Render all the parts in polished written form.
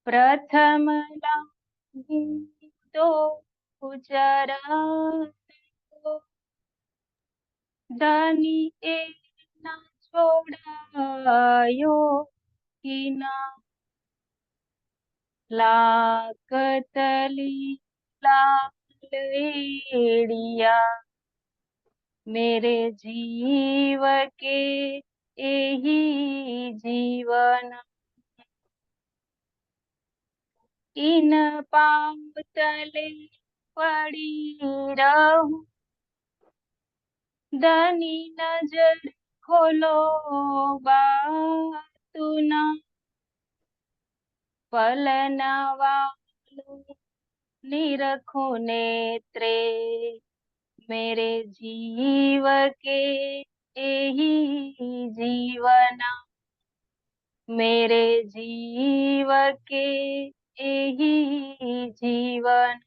प्रथम लागी तो चरण को, धनी ए ना छोड़ायो कि ना, लाकतली लालेड़िया मेरे जीव के यही जीवन, इन पाँव तले पड़ी रहूं, धनी नजर खोलो बातू ना, पलना वालों निरखो नेत्रे मेरे जीव के यही जीवना, मेरे जीव के यही जीवन।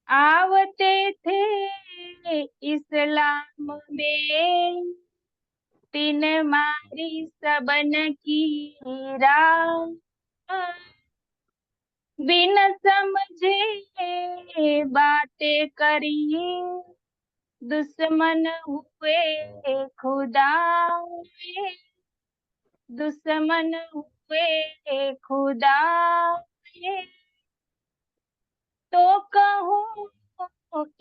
आवते थे इस्लाम में, तीन मारी सबन की राह, बिन समझे बातें करी, दुश्मन हुए खुदा में, दुश्मन हुए खुदा में, तो कहूँ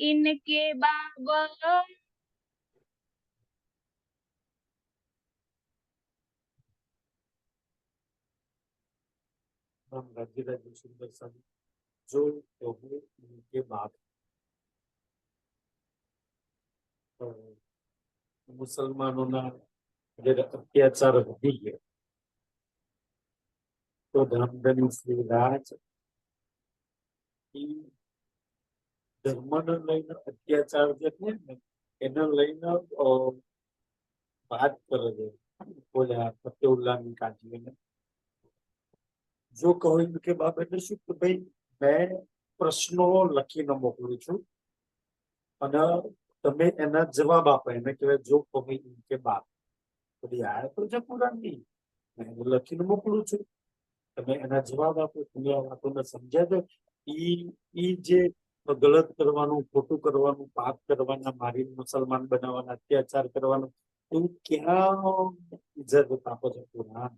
इनके बाबा। राज्य राज्य सुंदर सन जो प्रभु उनके बाद मुसलमानों अत्याचार वधी गया तो धर्मधनी श्रीराज धर्म ने लઈને અત્યાચાર જે છે ને એને લઈને વાત કરે છે બોલ્યા ફતેહુલ્લાહની કાઢીને જો કહું કે બાપ એટલે શું કે ભાઈ મેં પ્રશ્નો લખીને મોકલું છું અને તમે એના જવાબ આપો એને કહેવાય જો કહું કે બાપ બધી આ તો છે પુરાણની મેં લખીને મોકલું છું તમે એના જવાબ આપો તમે આ વાતોને સમજ્યા છો ઈ જે ગલત કરવાનું ખોટું કરવાનું પાપ કરવાના મારી મુસલમાન બનાવવાના અત્યાચાર કરવાનો એવું ક્યાં ઇજ્જત આપો છો પુરાણ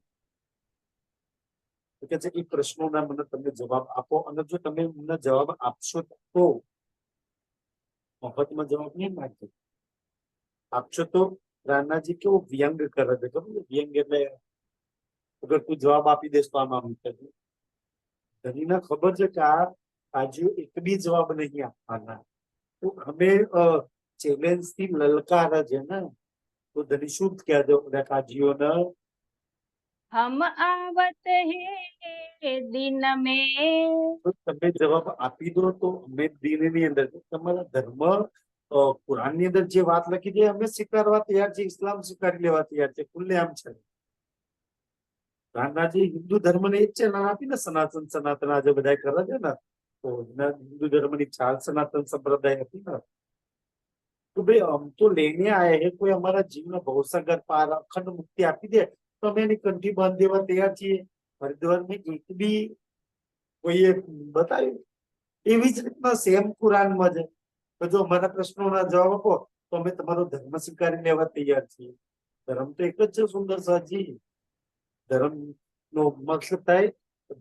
કે છે એ પ્રશ્નોના મને તમે જવાબ આપો અને જો તમે મને જવાબ આપશો તો મફતમાં જવાબ નહીં માંગતો આપશો તો રાણાજી કેવો વ્યંગ કરે છે ખબર વ્યંગ એટલે અગર તું જવાબ આપી દેસ તો આમાં ધનીને ખબર છે કે આ કાજીઓ એક બી જવાબ નહીં આપવાના તો અમે ચેલેન્જ થી લલકારે છે ને તો ધની શું કહે દો બધા કાજીઓને हम आवत है दिन में, તમે જવાબ આપી દો તો અમે દિનની અંદર તમારા ધર્મ કુરાનની અંદર જે વાત લખી છે અમે સ્વીકારવા તૈયાર છે ઇસ્લામ સ્વીકારી લેવા તૈયાર છે ખુલ્લેઆમ છે રાણાજી હિન્દુ ધર્મને જ છે ના આપી ને સનાતન સનાતન આજે બધા કરે છે ને તો હિન્દુ ધર્મની ચાલ સનાતન સંપ્રદાય હતી ને તો ભાઈ આમ તો લઈને આયા હે કોઈ અમારા જીવને ભવસાગર પાર અખંડ મુક્તિ આપી દે તો અમે એની કંઠી બાંધી દેવા તૈયાર છીએ હરિદ્વારમાં એક બી કોઈએ બતાવ્યું એવી જ રીતના સેમ કુરાનમાં છે તો જો અમારા પ્રશ્નોના જવાબ આપો તો અમે તમારો ધર્મ સ્વીકારી લેવા તૈયાર છીએ ધર્મ તો એક જ છે સુંદર સાજી ધર્મ નો મકસદ થાય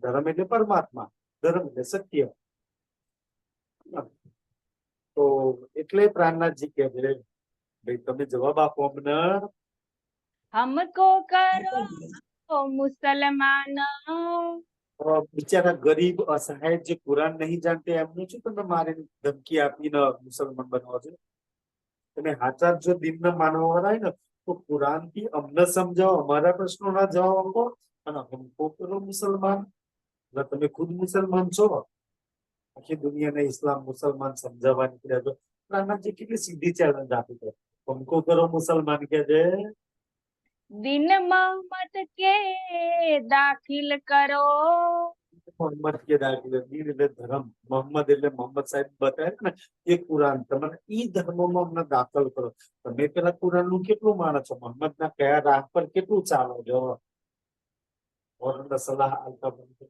ધર્મ એટલે પરમાત્મા ધર્મ એટલે સત્ય તો એટલે પ્રાણનાથજી કહે છે ભાઈ તમે જવાબ આપો અમને हमको करो मुसलमान, બિચારા ગરીબ અસહાય જે કુરાન નહીં જાણતે એમને શું તમે મારે ધમકી આપીને મુસલમાન બનાવો છો તમે હાચા જો દિનના માનવા વાળા હોય ને તો કુરાન થી અમને સમજાવો અમારા પ્રશ્નોના જવાબ આપો અને હમકો કરો મુસલમાન તમે ખુદ મુસલમાન છો આખી દુનિયાને ઇસ્લામ મુસલમાન સમજાવવા નીકળ્યા છો પ્રાણનાથજી કેટલી સીધી ચેલેન્જ આપી છે હમકો કરો મુસલમાન કે છે दिन मोहम्मद के दाखिल करो, મોહમ્મદ કે દાખલે દીન એટલે ધર્મ, મોહમ્મદ એટલે મોહમ્મદ સાહેબ બતાવે ને એ કુરાન, તમારે ઈ ધર્મમાં અમને દાખલ કરો. તમે પેલા કુરાન નું કેટલું માનો છો, મોહમ્મદ ના કયા રાહ પર કેટલું ચાલો છો, સલાહ આપતા બનશે.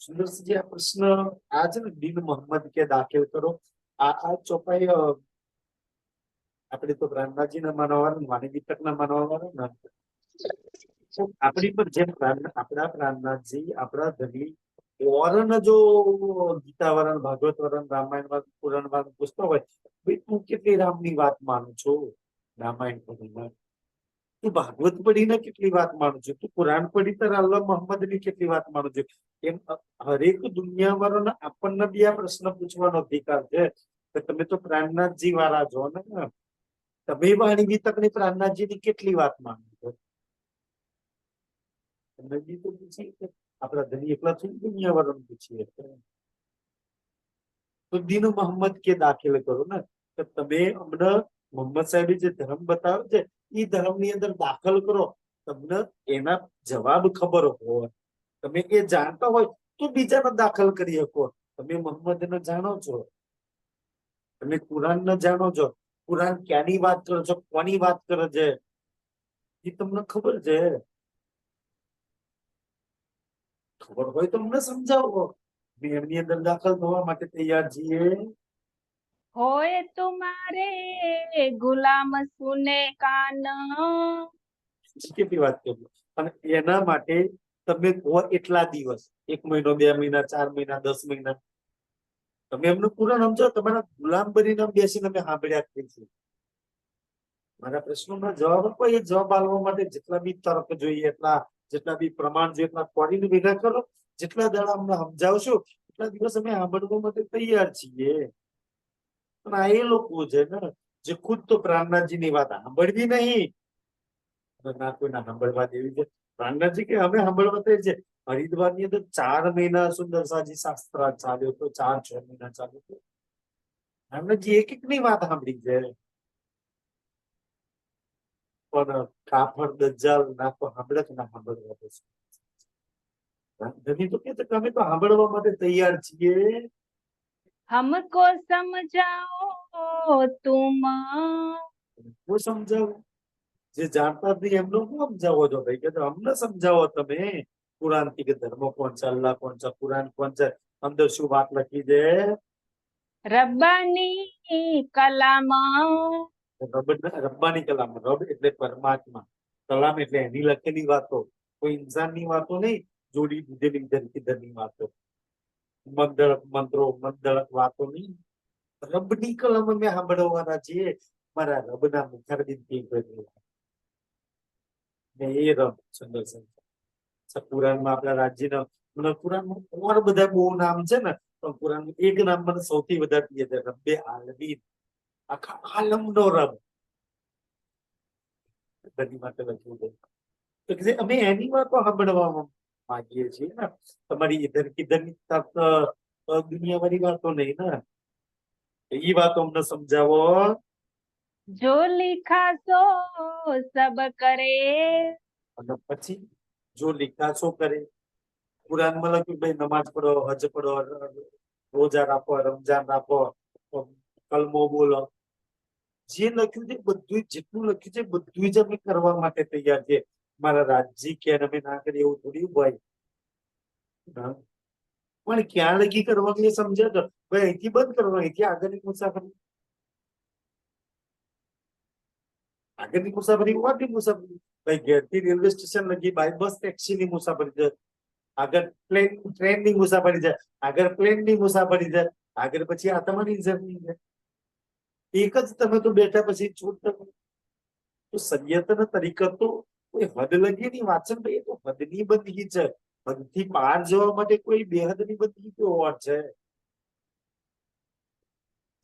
સુંદરસિંહજી, આ પ્રશ્ન આ છે ને, દિન મોહમ્મદ કે દાખલ કરો, આ ચોપાઈ આપણે તો પ્રાણનાથજી ના માનવાનું, વાણી વિતક ના માનવાનું ને, આપણી પર જેમ આપણા પ્રાણનાથજી, આપણા ધની વરણ જો ગીતા વરણ, ભાગવત વરણ, રામાયણ વરણ, પુરાણ વરણ પૂછતો હોય, ભાઈ તું કેટલી રામની વાત માનું છો, રામાયણ પઢીને તું ભાગવત પઢીને કેટલી વાત માનું છું, તું પુરાણ પઢી તારા અલ્લાહ મોહમ્મદ ની કેટલી વાત માનું છું. એમ હરેક દુનિયા વાળાને આપણને બી આ પ્રશ્ન પૂછવાનો અધિકાર છે કે તમે તો પ્રાણનાથજી વાળા છો ને, તમે વાણી વિતકની પ્રાણનાથજીની કેટલી વાત માનો છો. નજી તો પૂછી આપણા ધની એકલા છે, દુનિયા વાળાને પૂછીએ તો દીન મોહમ્મદ કે દાખલ કરો ને, તો તમે અમને મોહમ્મદ સાહેબે જે ધર્મ બતાવ્યો છે એ ધર્મ ની અંદર દાખલ કરો. તમને એના જવાબ ખબર હોય, તમે એ જાણતા હોય તો બીજાને દાખલ કરી શકો. તમે મોહમ્મદ ને જાણો છો, તમે કુરાન ને જાણો છો, કુરાન ક્યાંની વાત કરો છો, કોની વાત કરે છે એ તમને ખબર છે. ખબર હોય તો અમને સમજાવો, એમની અંદર દાખલ થવા માટે તૈયાર છીએ. હોય તુમારે ગુલામ સુને કાન, કેટલી વાત કરી, અને એના માટે તમે કહો એટલા દિવસ, 1 મહિનો, 2 મહિના, 4 મહિના, 10 મહિના, તમે એમનું કુરાન સમજો, તમારા ગુલામ બનીને બેસીને અમે સાંભળ્યા કરીશું. મારા પ્રશ્નોના જવાબ આપો, એ જવાબ આપવા માટે જેટલા બી તર્ક જોઈએ, જેટલા બી પ્રમાણ જોઈએ, એટલા કોરીને ભેગા કરો. જેટલા દાડા અમને સમજાવશો એટલા દિવસ અમે સાંભળવા માટે તૈયાર છીએ. પણ આ એ લોકો છે ને જે ખુદ તો પ્રાણનાથજી ની વાત સાંભળવી નહીં, ના કોઈના સાંભળવા દેવી છે. પ્રાણનાથજી કે અમે સાંભળવા તૈયાર છે. હરિદ્વાર ની અંદર 4 મહિના સુંદર સાજી શાસ્ત્ર ચાલ્યો તો, 4-6 મહિના ચાલ્યો તો, પ્રાણનાથજી એક ની વાત સાંભળી છે. પણ કાફર દજ્જાલ ના તો સાંભળે કે ના સાંભળવા દેશે. ધની તો કે અમે તો સાંભળવા માટે તૈયાર છીએ. હમકો સમજાઓ તુમ, હું સમજાવું, જે જાણતા નથી એમનો શું સમજાવો છો ભાઈ, કે અમને સમજાવો તમે. કુરાન થી કે ધર્મ કોણ છે, અલ્લાહ કોણ છે, કુરાન કોણ છે, અંદર શું વાત લખી છે. રબ્બાની કલામ, રબ્બાની કલામ, રબ એટલે પરમાત્મા, કલામ એટલે એની લખેલી વાતો, કોઈ ઇન્સાનની વાતો નહીં, જોડી દીધેલી ધરતીધરની વાતો, મંત્રો મંદળક વાતો નહીં. રબની કલમ અમે સાંભળવાના છીએ, મારા રબના મુખારબિનથી ને એ રબ સુંદર પુરાણમાં આપણા રાજ્યના, મને પુરાણમાં ઓર બધા બહુ નામ છે ને, પણ પુરાણનું એક નામ મને સૌથી વધારે પ્રિય છે, રબ્બે આલમીન, આખા આલમનો રબ. બધી માટે લખ્યું છે તો કે અમે એની વાતો સાંભળવા માંગીએ છીએ ને, તમારી ઇધર કિધરની દુનિયા વાળી વાતો નહીં ને, એ વાતો અમને સમજાવો. જો લિખા સો સબ કરે, અને પછી જો લીખાશો કરે, કુરાનમાં લખ્યું ભાઈ નમાજ પઢો, હજ પઢો, રોજા રાખો, રમજાન રાખો, કલમો બોલો, જે લખ્યું છે બધું, જેટલું લખ્યું છે બધું જ અમે કરવા માટે તૈયાર છે. મારા રાજજી કે અમે ના કરીએ એવું થોડી હોય. પણ ક્યાં લગી કરવાનું એ સમજે તો ભાઈ અહીંથી બંધ કરવાનું, અહીંથી આગળની મુસાફરી, આગળની મુસાફરી વાટની મુસાફરી, ભાઈ ઘેરથી રેલવે સ્ટેશન લગી બાય બસ ટેક્સી ની મુસાફરી છે, આગળ ટ્રેન ની મુસાફરી છે, આગળ પ્લેન ની મુસાફરી છે, આગળ પછી આત્માની જર્ની છે. એક જ તમે તો બેઠા પછી છૂટ, તો સરિયત અને તરીકત તો કોઈ હદ લગીની વાત છે ભાઈ, એ તો હદની બંદગી છે. હદથી પાર જવા માટે કોઈ બેહદની બંદગી તો હોત છે.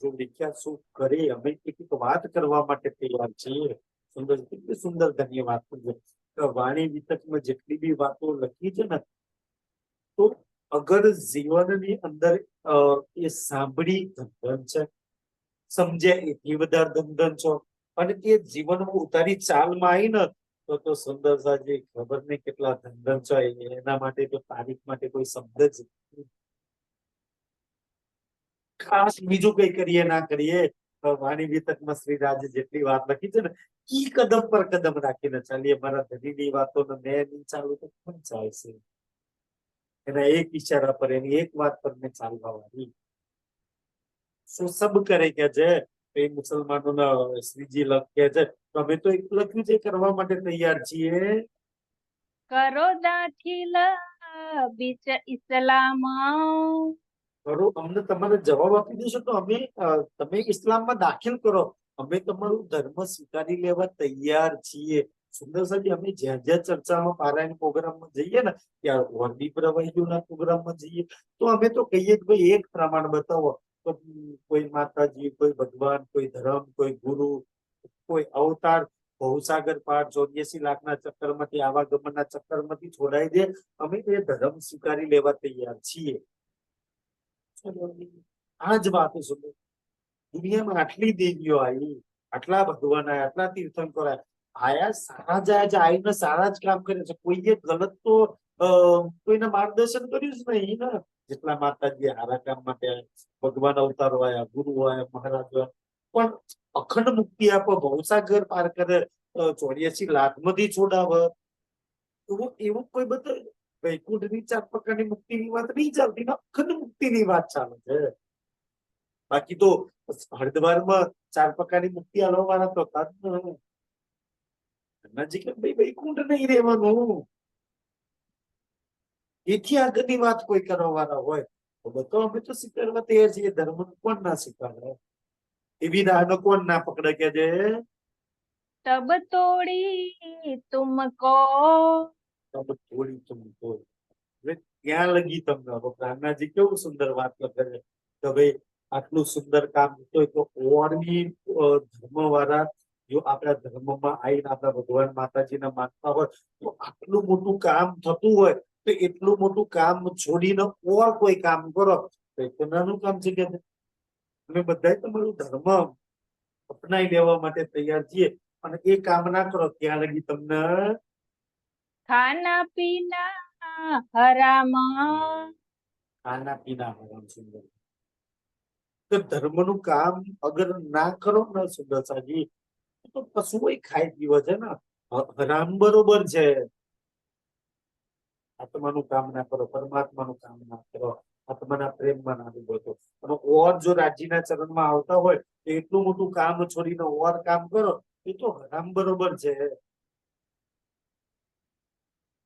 જો વિખ્યાત શું કરે, અમે એક વાત કરવા માટે તૈયાર છીએ. સુંદર, કેટલી સુંદર ધન્યવાદ. વાણી વિતકમાં જેટલી બી વાતો લખી છે ને, તો અગર જીવનની અંદર એ સાંભળી ધન છે, સમજે એથી વધારે ધન છો, અને એ જીવનમાં ઉતારી ચાલમાં આવી ને તો સુંદર સાજી ખબર નહીં કેટલા ધન છે એના માટે તો તારીફ માટે કોઈ શબ્દ જ નથી. ખાસ બીજું કઈ કરીએ ના કરીએ, વાણી વિતકમાં શ્રીરાજે જેટલી વાત લખી છે ને, ઈ કદમ પર કદમ રાખીને ચાલીએ. મારા ધણીની વાતો મેં નહીં ચાલુ તો કોણ ચાલશે? એના એક ઈશારા પર, એની એક વાત પર મેં ચાલવા વાળી. શું સબ કરે કે છે એ મુસલમાનોના શ્રીજી લખે છે, તો અમે તો એક લખ્યું છે કરવા માટે તૈયાર છીએ. કરો દાખિલ બીચ ઇસ્લામ. કરો, અમને તમારે જવાબ આપી દેશો તો અમે તમે ઇસ્લામમાં દાખલ કરો, અમે તમારું ધર્મ સ્વીકારી લેવા તૈયાર છીએ. સુંદર સાહેબ, અમે જ્યાં જ્યાં ચર્ચામાં પારાયણ પ્રોગ્રામમાં જઈએ ને, ત્યાં વરદી પ્રવાહીઓના પ્રોગ્રામમાં જઈએ તો અમે તો કહીએ કે ભાઈ એક પ્રમાણ બતાવો. તો કોઈ માતાજી, કોઈ ભગવાન, કોઈ ધર્મ, કોઈ ગુરુ, કોઈ અવતાર, ભવસાગર પાર 84 લાખના ચક્કરમાંથી, આવાગમનના ચક્કરમાંથી છોડાઈ દે, અમે એ ધર્મ સ્વીકારી લેવા તૈયાર છીએ. આ જ વાત છે. દુનિયામાં આટલી દેવીઓ આવી, આટલા ભગવાન આયા, આટલા તીર્થંકર આયા, સારા જાય છે, આવીને સારા જ કામ કરે છે. કોઈએ ગલત તો કોઈને માર્ગદર્શન કર્યું જ નહીં ને. જેટલા માતાજી હારા કામ માટે ભગવાન અવતારો આયા, ગુરુ આયા, મહારાજ આયા, પણ અખંડ મુક્તિ આપો, ભવસાગર પાર કરે, 84 લાખમાંથી છોડાવે, એવું કોઈ બતાવે? વૈકુંઠની 4 પ્રકારની મુક્તિની વાત નહીં ચાલતી ને, અખંડ મુક્તિની વાત ચાલે છે. બાકી તો હરિદ્વારમાં 4 પ્રકારની મુક્તિ આલવા વાળા તો હતા જ ને. નજીક ભાઈ વૈકુંઠ નહીં રહેવાનું. એથી આગળની વાત કોઈ કરવા વાળા હોય તો બતાવો, અમે તો સ્વીકારવા તૈયાર છીએ. ધર્મ કોણ ના સ્વીકારે? એવી રાહનો કોણ ના પકડે કે જે તબ તોડી તુમકો. થોડી તુમકો. ત્યાં લગી તમને હવે પ્રાણનાજી કેવું સુંદર વાત લખે છે કે ભાઈ આટલું સુંદર કામ તો ઓરની ધર્મ વાળા જો આપણા ધર્મમાં આવીને આપણા ભગવાન માતાજીને માનતા હોય તો આટલું મોટું કામ થતું હોય તો એટલું મોટું કામ છોડીને ઓર કોઈ કામ કરો તો એ તો નાનું કામ છે કે અમે બધા તમારું ધર્મ અપનાવી લેવા માટે તૈયાર છીએ, અને એ કામ ના કરો ત્યાં લગી તમને ખાના પીના હરામ. ખાના પીના હરામ. સુંદર. તો ધર્મનું કામ અગર ના કરો ને સુંદર સાજી, તો પશુઓ ખાઈ પીવે છે ને, હરામ બરોબર છે. આત્માનું કામ ના કરો, પરમાત્માનું કામ ના કરો, આત્માના પ્રેમમાં ના ડૂબો. અને ઓર જો રાજીના ચરણમાં આવતા હોય તો એટલું મોટું કામ છોડીને ઓર કામ કરો, એ તો હરામ બરોબર છે.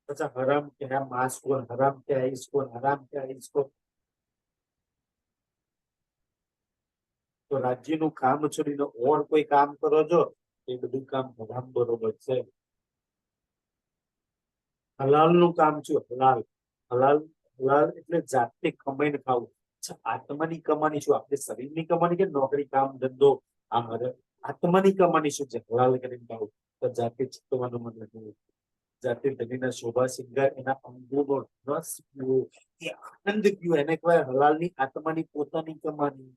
अच्छा, हराम क्या है, मांस को हराम क्या है, इसको हराम क्या है, इसको तो राज्यનું કામ છોડીને ઓર કોઈ કામ કરો છો એ બધું કામ હરામ બરોબર છે. હલાલનું કામ છે. હલાલ હલાલ હલાલ એટલે જાતે કમાઈને ખાવું. આત્માની કમાણી શું? આપણે શરીરની કમાણી કે નોકરી કામ ધંધો આમ આત્માની કમાણી શું છે? હલાલ કરીને ખાવું. તો જાતે ચૂકવવાનું મન નથી, જાતે ધણીના શોભા શિંગાર, એના અંગોનો રસ પીવો, એ આનંદ પીવો, એને કહેવાય હલાલની આત્માની પોતાની કમાણી.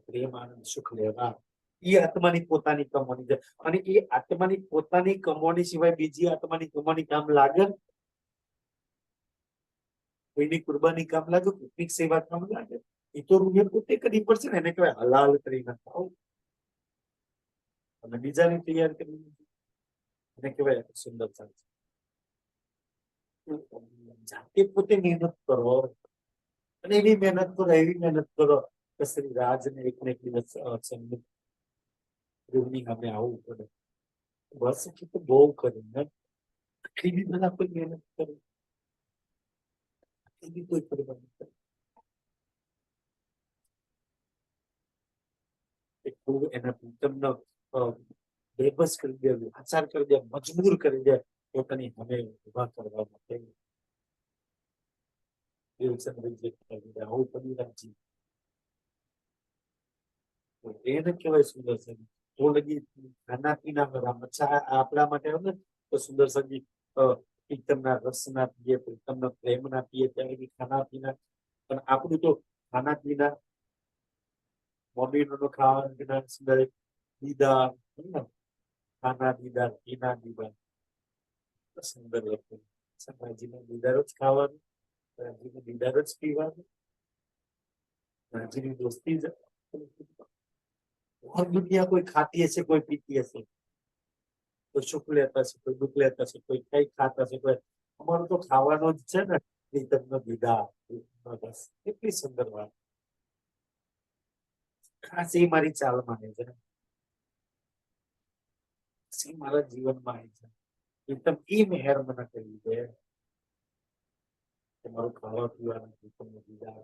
પ્રેમ આનંદ સુખ લેવા એ આત્માની પોતાની કમાણી છે. અને એ આત્માની પોતાની કમાણી સિવાય બીજી આત્માની કમાણી કામ લાગે? કોઈની કુરબાની કામ લાગે? કોઈની સેવા કામ લાગે? એ તો રૂએ પોતે કરવી પડશે ને. એને કહેવાય હલાલ કરીને ખાવ. અને બીજાની તૈયાર કરી એને કહેવાય સુંદર ચાલશે. જાતે પોતે મહેનત કરો, અને એવી મહેનત કરો, એવી મહેનત કરો કે શ્રી રાજને એક ને એક દિવસ ગૃહની સામે આવવું પડે. બસ તો બહુ કરી ને આટલી બી બધા કોઈ મહેનત કરે, આટલી બી કોઈ કરવાની કરે. એટલું એના પ્રીતમનો બેબસ કરી દે, આચાર કરી દે, મજબૂર કરી દે પોતાની સામે ઉભા કરવા માટે. આવું કરી રાખજી. એને કહેવાય સુંદર સંગીત. તો લગી ખાના પીના હરામ. અચ્છા, આપણા માટે આવે ને તો સુંદર સંગીત પ્રીતમના રસ ના પીએ, પ્રીતમના પ્રેમ ના પીએ, ત્યારે ખાના પીના. પણ આપણું તો ખાના પીના મમ્મીનું ખાવાનું જ્ઞાન સુંદર દીદાર, ખાના દીદાર, ઘીના દીદાર, સુંદર લખેલું. રાજીના દીદાર જ ખાવાનું, રાજીના દીદાર જ પીવાનું, રાજીની દોસ્તી જ. और दुनिया कोई खाती हसे, कोई पीती हसे, कोई सुख लेता है, कोई दुख लेता है, कोई कई खाता है, कोई અમારું તો ખાવાનો જ છે ને પ્રીતમનો દીદાર. બસ કેટલી સુંદર વાત. ખાસ એ મારી ચાલ માને છે, એ મારા જીવનમાં આવી છે. પ્રીતમ એ મહેર મને કરી છે કે મારું ખાવા પીવાનું પ્રીતમનો દીદાર,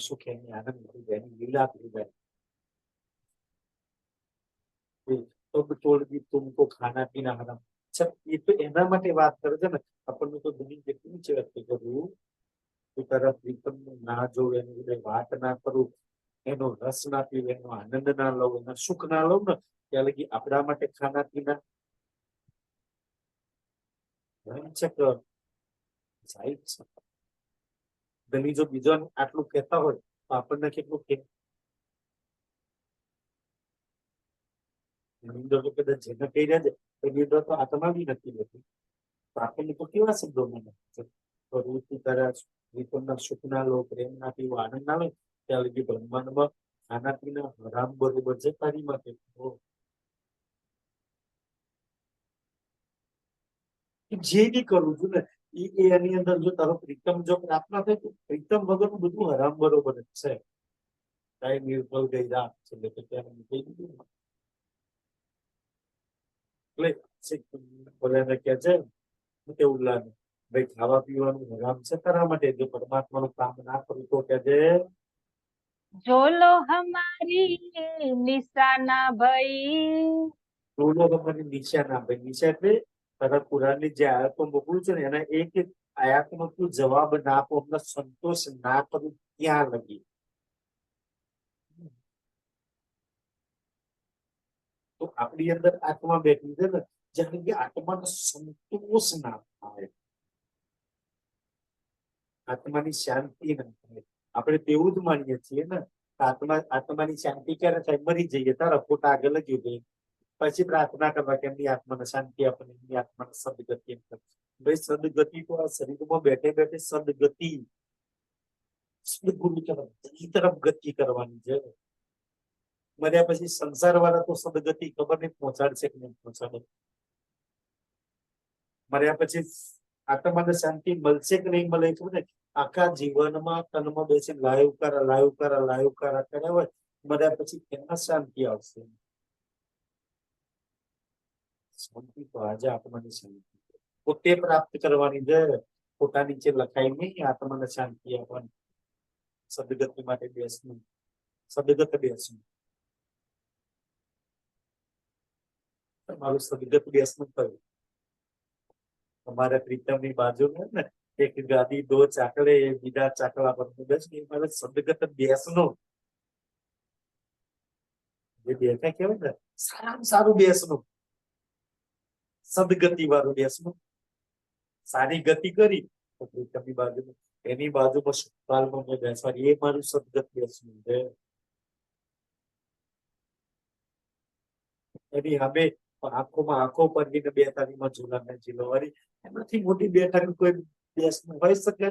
સુખ એની આનંદ થઈ જાય, એની લીલા થઈ જાય. तब तोड़ दी तुमको खाना पीना हराम. अच्छा, ये तो एना માટે વાત કરે છે ને. આપણને તો ઘણી કેટલી છે વાત કરું કે તારા પ્રીતમ ના જોવે, એની જોડે વાત ના કરું, એનો રસ ના પીવે, એનો આનંદ ના લઉં, એના સુખ ના લઉં ને, ત્યાં લગી આપણા માટે ખાના પીના રંચક સાહિબ છે. ધણી જો બીજો આટલું કહેતા હોય તો આપણને કેટલું કે નિંદો તો કદાચ જેને કહી રહ્યા છે એ નિંદો તો આત્મા બી નથી લેતી. તો આપણને તો કેવા શબ્દો મને પ્રવૃત્તિ કરે, વિપન્ના સુખ ના લો, પ્રેમ ના પીવો, આનંદ ના લો, ત્યાં લગી બ્રહ્માંડમાં ખાના પીના હરામ બરોબર છે તારી માટે. જે બી કરું છું ને એની અંદર જો તારો પ્રીતમ જો પ્રાર્થના થાય તો પ્રીતમ વગરનું બધું હરામ બરોબર જ છે. કાંઈ નિર્ભલ ગઈ રાત છે એટલે ત્યારે કહી દીધું. એટલે બોલ્યાને કે છે એવું લાગે ભાઈ ખાવા પીવાનું હરામ છે તારા માટે, જો પરમાત્માનું કામ ના કરું તો કે છે જોલો હમારી નિશાના ભઈ. જોલો તમારી નિશા ના ભાઈ. નિશા એટલે તારા કુરાનની જે આયાતો મોકલું છે ને એના એક એક આયાતનો તું જવાબ ના આપો, અમને સંતોષ ના કરું ત્યાં લગી. તો આપણી અંદર આત્મા બેઠી છે ને, જ્યાં કે આત્માનો સંતોષ ના થાય, આત્માની શાંતિ ના થાય. આપણે તેવું જ માનીએ છીએ ને આત્માની શાંતિ ક્યારે થાય? મરી જઈએ તારા ફોટા આગળ લગી ગઈ પછી પ્રાર્થના કરવા કે એમની આત્માને શાંતિ આપે, એમની આત્માને સદગતિ આપે. ભાઈ સદગતિ તો આ શરીરમાં બેઠે બેઠે સદગતિ સદગુરુ તરફ ગતિ કરવાની છે. મર્યા પછી સંસાર વાળા તો સદગતિ ખબર નહીં પહોંચાડશે કે નહીં પહોંચાડે. મર્યા પછી આત્માને શાંતિ મળશે કે નહીં મળે ખબર નહીં. આખા જીવનમાં તનમાં બેસી લાઈવ કર્યા હોય, મર્યા પછી એમાં શાંતિ આવશે. શાંતિ તો આજે આત્માની શાંતિ પોતે પ્રાપ્ત કરવાની છે, પોતા નીચે લખાય નહીં. આત્માને શાંતિ આપવાની સદગતિ માટે બેસવું, સદગત બેસવું. તમારું સદગત બેસવું થયું. તમારે પ્રીતમની બાજુમાં ને એક ગાદી દો ચાકડે, બીજા ચાકડા પર બેસી મારે સદગત બેસનું. જે બેઠા કેવાય ને સારામાં સારું બેસનું, સદગતિ વાળું બેસનું. સારી ગતિ કરી તો પ્રીતમની બાજુમાં, એની બાજુમાં સુખપાલમાં મેં બેસવાની, એ મારું સદગત બેસવું છે. એની સામે આંખોમાં આંખો પડીને બેઠાનીમાં ઝુલાને ઝીલવાની, એનાથી મોટી બેઠાની કોઈ બેસનું હોય શકે?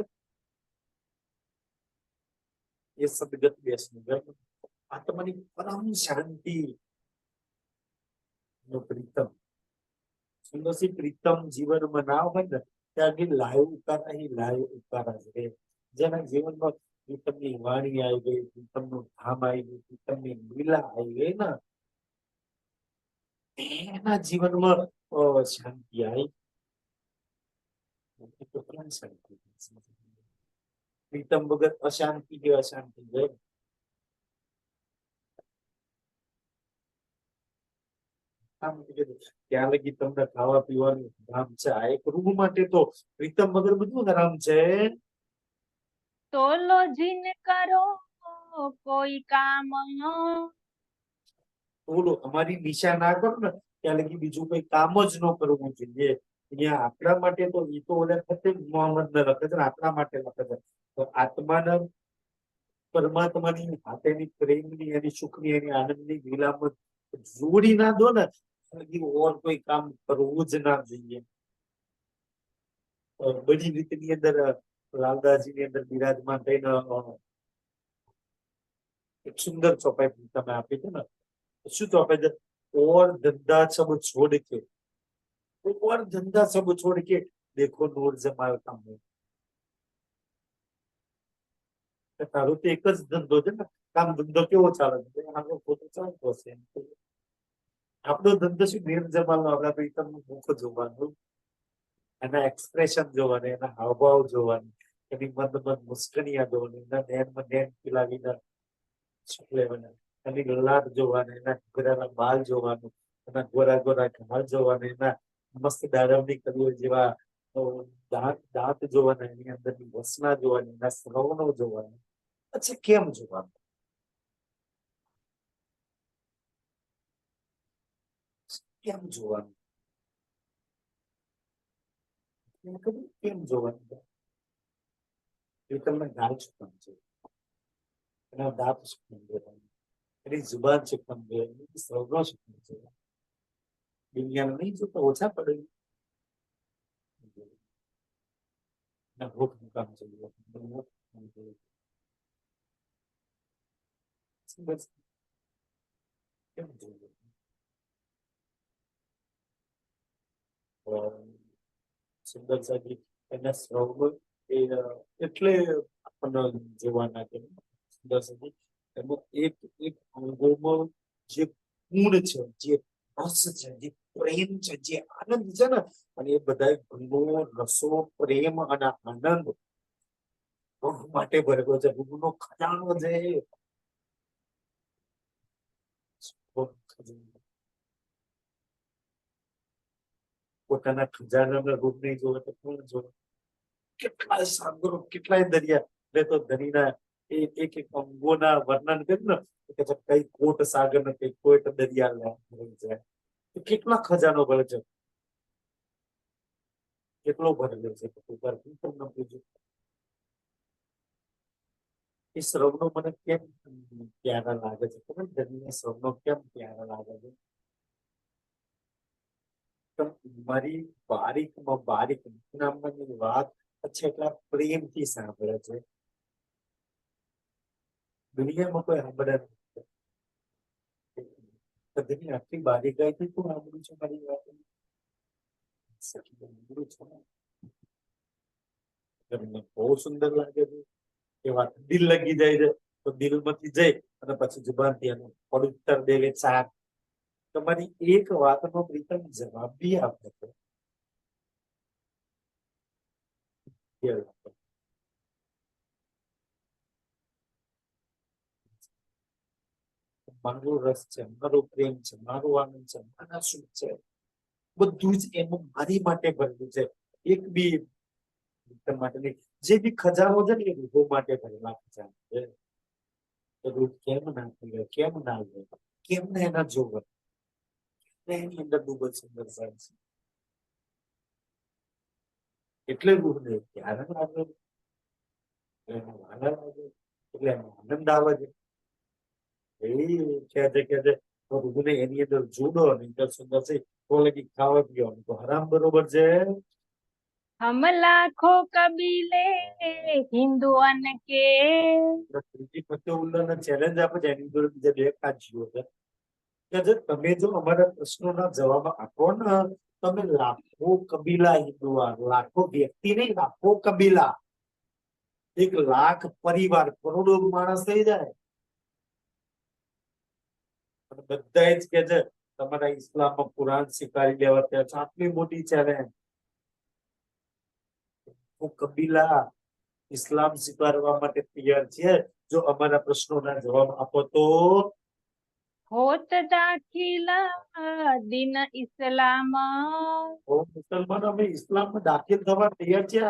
એ સદગત બેસનું છે. આત્માની પરમ શાંતિ નો પ્રીતમ. સુંદરસી પ્રીતમ જીવનમાં ના હોય ને ત્યાં લાઈવ ઉતારા છે. જેના જીવનમાં પ્રીતમની વાણી આવી ગઈ, પ્રીતમનું ધામ આવી ગયું, પ્રીતમની લીલા આવી ગઈ ને, એના જીવનમાં શાંતિ આવી. શાંતિ પ્રીતમ વગર અશાંતિ કે અશાંતિ છે. ત્યાં લગી તમને ખાવા પીવાનું હરામ છે. આ એક રૂહ માટે તો પ્રીતમ વગર બધું હરામ છે. તોલો જીન કરો કોઈ કામ. બોલો અમારી દિશા ના કરો ને ત્યાં લગી બીજું કોઈ કામ જ ન કરવું જોઈએ. અહીંયા આપણા માટે તો એ તો ઓલા મોહમ્મદ ને લખે છે, આપણા માટે લખે છે. તો આત્માને પરમાત્માની હાથેની પ્રેમની એની સુખની એની આનંદની લીલામાં જોડી ના દો ને ઓર કોઈ કામ કરવું જ ના જોઈએ. બધી રીતની અંદર લાલદાસજીની અંદર બિરાજમાન થઈને એક સુંદર ચોપાઈ તમે આપી છે ને. શું ચોપાઈ છે? और धंधा सब छोड़ के, और धंधा सब छोड़ के देखो नूर जमाल का मुंह. તારું તો એક જ ધંધો છે ને, કામ ધંધો કેવો ચાલે છે? આપણો પોતે ચાલતો હશે. આપણો ધંધો શું? નૂર જમાલ નો આપણા પ્રીતમનું મુખ જોવાનું, એના એક્સપ્રેશન જોવાની, એના હાવભાવ જોવાની, એની મંદ મંદ મુસ્કનિયા જોવાની, એના નૈનમાં નૈન ખીલાવીને શું લેવાના, એની લલાટ જોવાની, એના ઘોડાના બાલ જોવાનું, એના ગોરા ગોરા ઘાલ જોવાના, એના મસ્ત દાડમની કલીઓ જેવા દાંત દાંત જોવાના, એની અંદરની વસના જોવાની, એના શ્રવણો જોવાના. પછી કેમ જોવાનું? કેમ જોવાનું? કેમ જોવાનું? એ તમને ગાલ શું છે? એના દાંત શું છે? એની જુબાન શું છે? એની શ્રવણો શું છે? દુનિયાને નહીં જોતા ઓછા પડે. ભૂખ મુકામ જોઈએ. બસ કેમ જોઈએ? સુંદર સાહેબ એના શ્રવણો એ એટલે આપણને જોવાના કે સુંદર સાહેબ એમાં એક એક અંગોમાં જે ગુણ છે, જે રસ છે, જે પ્રેમ છે, જે આનંદ છે ને, અને એ બધા ગુણો, રસો, પ્રેમ અને આનંદ રૂહ માટે ભરેલો છે. રૂહનો ખજાનો છે. પોતાના ખજાનાના રૂપ નહીં જોવે તો કોણ જોવે? કેટલાય સાગરો, કેટલાય દરિયા. એટલે તો ધરીના એક એક અંગોના વર્ણન કર્યું ને કે કઈ કોટ સાગર ને કઈ કોટ દરિયા જાય. કેટલા ખજાનો ભરે છે, કેટલો ભરેલો છે. તમને પૂછ્યું એ શ્રવણો મને કેમ પ્યારા લાગે છે? ખબર ધરીના શ્રવણો કેમ પ્યારા લાગે છે? મારી બારીકમાં બારીક નામની વાત પછી એટલા પ્રેમથી સાંભળે છે. દુનિયામાં કોઈ સાંભળે નથી. આટલી બારીકાઈથી તું સાંભળું છું મારી વાત? બહુ સુંદર લાગે છે. એ વાત દિલ લગી જાય છે તો દિલમાંથી જઈ અને પછી જુબાનથી એનું પવિત્ર દેવે ચાર. તમારી એક વાતનો પ્રીતમ જવાબ બી આપે છે. મારું રસ છે, મારો પ્રેમ છે, મારો આનંદ છે, મારા સુખ છે, બધું જ એમાં મારી માટે ભરેલું છે. એક બી માટે નહીં. જે બી ખજાનો છે ને એ રૂહો માટે ભરેલા ખજાનો છે. રૂહ કેમ ના ખુલે? કેમ ના લે? કેમ ને એના જોવે? એની અંદર બહુ જ સુંદર સાહેબ છે. એટલે રૂહને ત્યારે લાગે, એનો આનંદ લાગે, એટલે એનો આનંદ આવે છે. એ કહે છે રૂહને એની અંદર જુદો અને અંદર સુંદર છે તો લગી ખાવા પીવાનું તો હરામ બરોબર છે. हम लाखों कबीले हिंदुअन के. ત્રીજી પત્તે ઉલ્લંઘન ચેલેન્જ આપે છે. એની જોડે બીજા બે કાજીઓ છે કે જો તમે જો અમારા પ્રશ્નોના જવાબ આપો ને, તમે લાખો કબીલા હિન્દુ, લાખો વ્યક્તિ નહીં, લાખો કબીલા, 1,00,000 પરિવાર, કરોડો માણસ થઈ જાય. બધા જ કે છે તમારા ઇસ્લામમાં કુરાન સ્વીકારી લેવા ત્યાં છે. આટલી મોટી ચેલેન્જ. કબીલા ઇસ્લામ સ્વીકારવા માટે તૈયાર છે જો અમારા પ્રશ્નોના જવાબ આપો તો. होत दाखिला दिन इस्लाम. મુસલમાનો અમે ઇસ્લામમાં દાખલ થવા તૈયાર છે.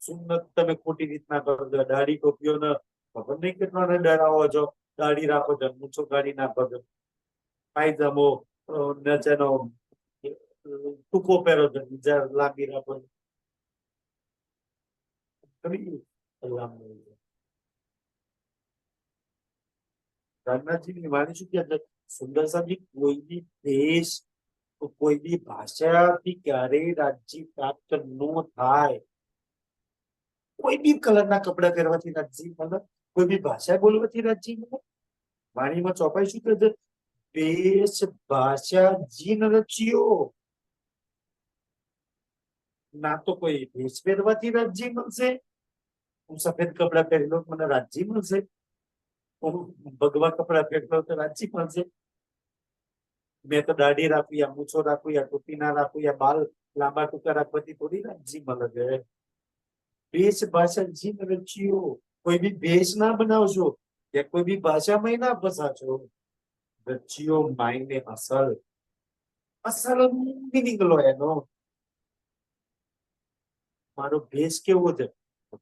સુન્નત તમે ખોટી રીતના કરો છો. દાઢી ટોપીઓ ને ખબર નહીં કેટલાને ડરાવો છો. દાઢી રાખો છો, મૂછો કાઢી નાખો છો, પાયજામો નચેનો ટૂંકો પહેરો છો, બીજા લાંબી રાખો છો. રામનાથજીની વાણી શું કહે છે? સુંદર સાહેબજી, કોઈ બી દેશ તો કોઈ બી ભાષાથી ક્યારેય રાજ્ય પ્રાપ્ત ન થાય. કોઈ બી કલરના કપડા પહેરવાથી રાજ્ય મળે, કોઈ બી ભાષા બોલવાથી રાજ્ય મળે. વાણીમાં ચોપાઈ શું કહે છે? દેશ ભાષા જીન રચ્યો. ના તો કોઈ દેશ પહેરવાથી રાજ્ય મળશે, હું સફેદ કપડા પહેરી લઉં મને રાજ્ય મળશે, હું ભગવા કપડા પહેરી લઉં તો રાજ્ય મળશે. મેં તો દાઢી રાખવી, યા મૂછો રાખવી, યા ટોપી ના રાખવી, યા બાલ લાંબા ટૂંકા રાખવાથી થોડી રાજ્ય મળે છે. દેશ ભાષા જીન રચ્યો. કોઈ બી ભેષ ના બનાવશો, કે કોઈ બી ભાષામાં ના ફસાશો. રચ્યો માયને અસલ. અસલ મિનિંગ લો એનો. મારો ભેષ કેવો છે?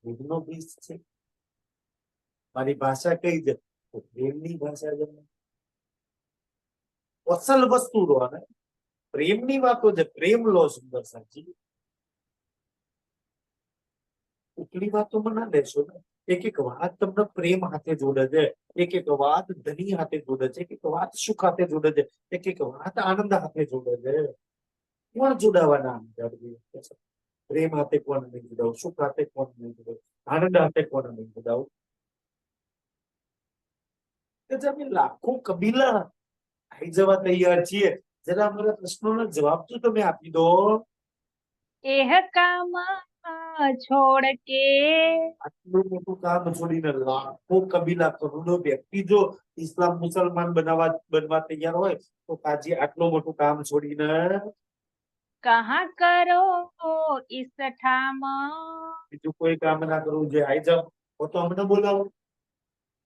પ્રેમનો ભેષ છે. મારી ભાષા કઈ છે? તો પ્રેમની ભાષા છે. અસલ વસ્તુ લો ને પ્રેમની વાતો છે. પ્રેમ લો સુંદર સાહેબજી. ઉપલી વાતોમાં ના લેશો ને. એક એક વાત તમને પ્રેમ હાથે જોડે છે, એક એક વાત ધની હાથે જોડે છે, એક એક વાત સુખ હાથે જોડે છે, એક એક વાત આનંદ હાથે જોડે છે. કોણ જોડાવાના પ્રેમ હાથે કોણ નહીં જોડાવું, સુખ હાથે કોણ નહીં જોડાવું, આનંદ હાથે કોણ નહીં જોડાવું. અમે લાખો કબીલા આવી જવા તૈયાર છીએ. જરા અમારા પ્રશ્નોના જવાબ તો તમે આપી દો. એહ કામ છોડ કે આટલું મોટું કામ છોડીને લાખો કબીલા કરોડો વ્યક્તિ જો ઇસ્લામ મુસલમાન બનવા તૈયાર હોય તો કાજી આટલું મોટું કામ છોડીને કહા કરો ઇસ ઠામ. બીજું કોઈ કામ ના કરવું જોઈએ. આઈ જાઓ તો અમને બોલાવો,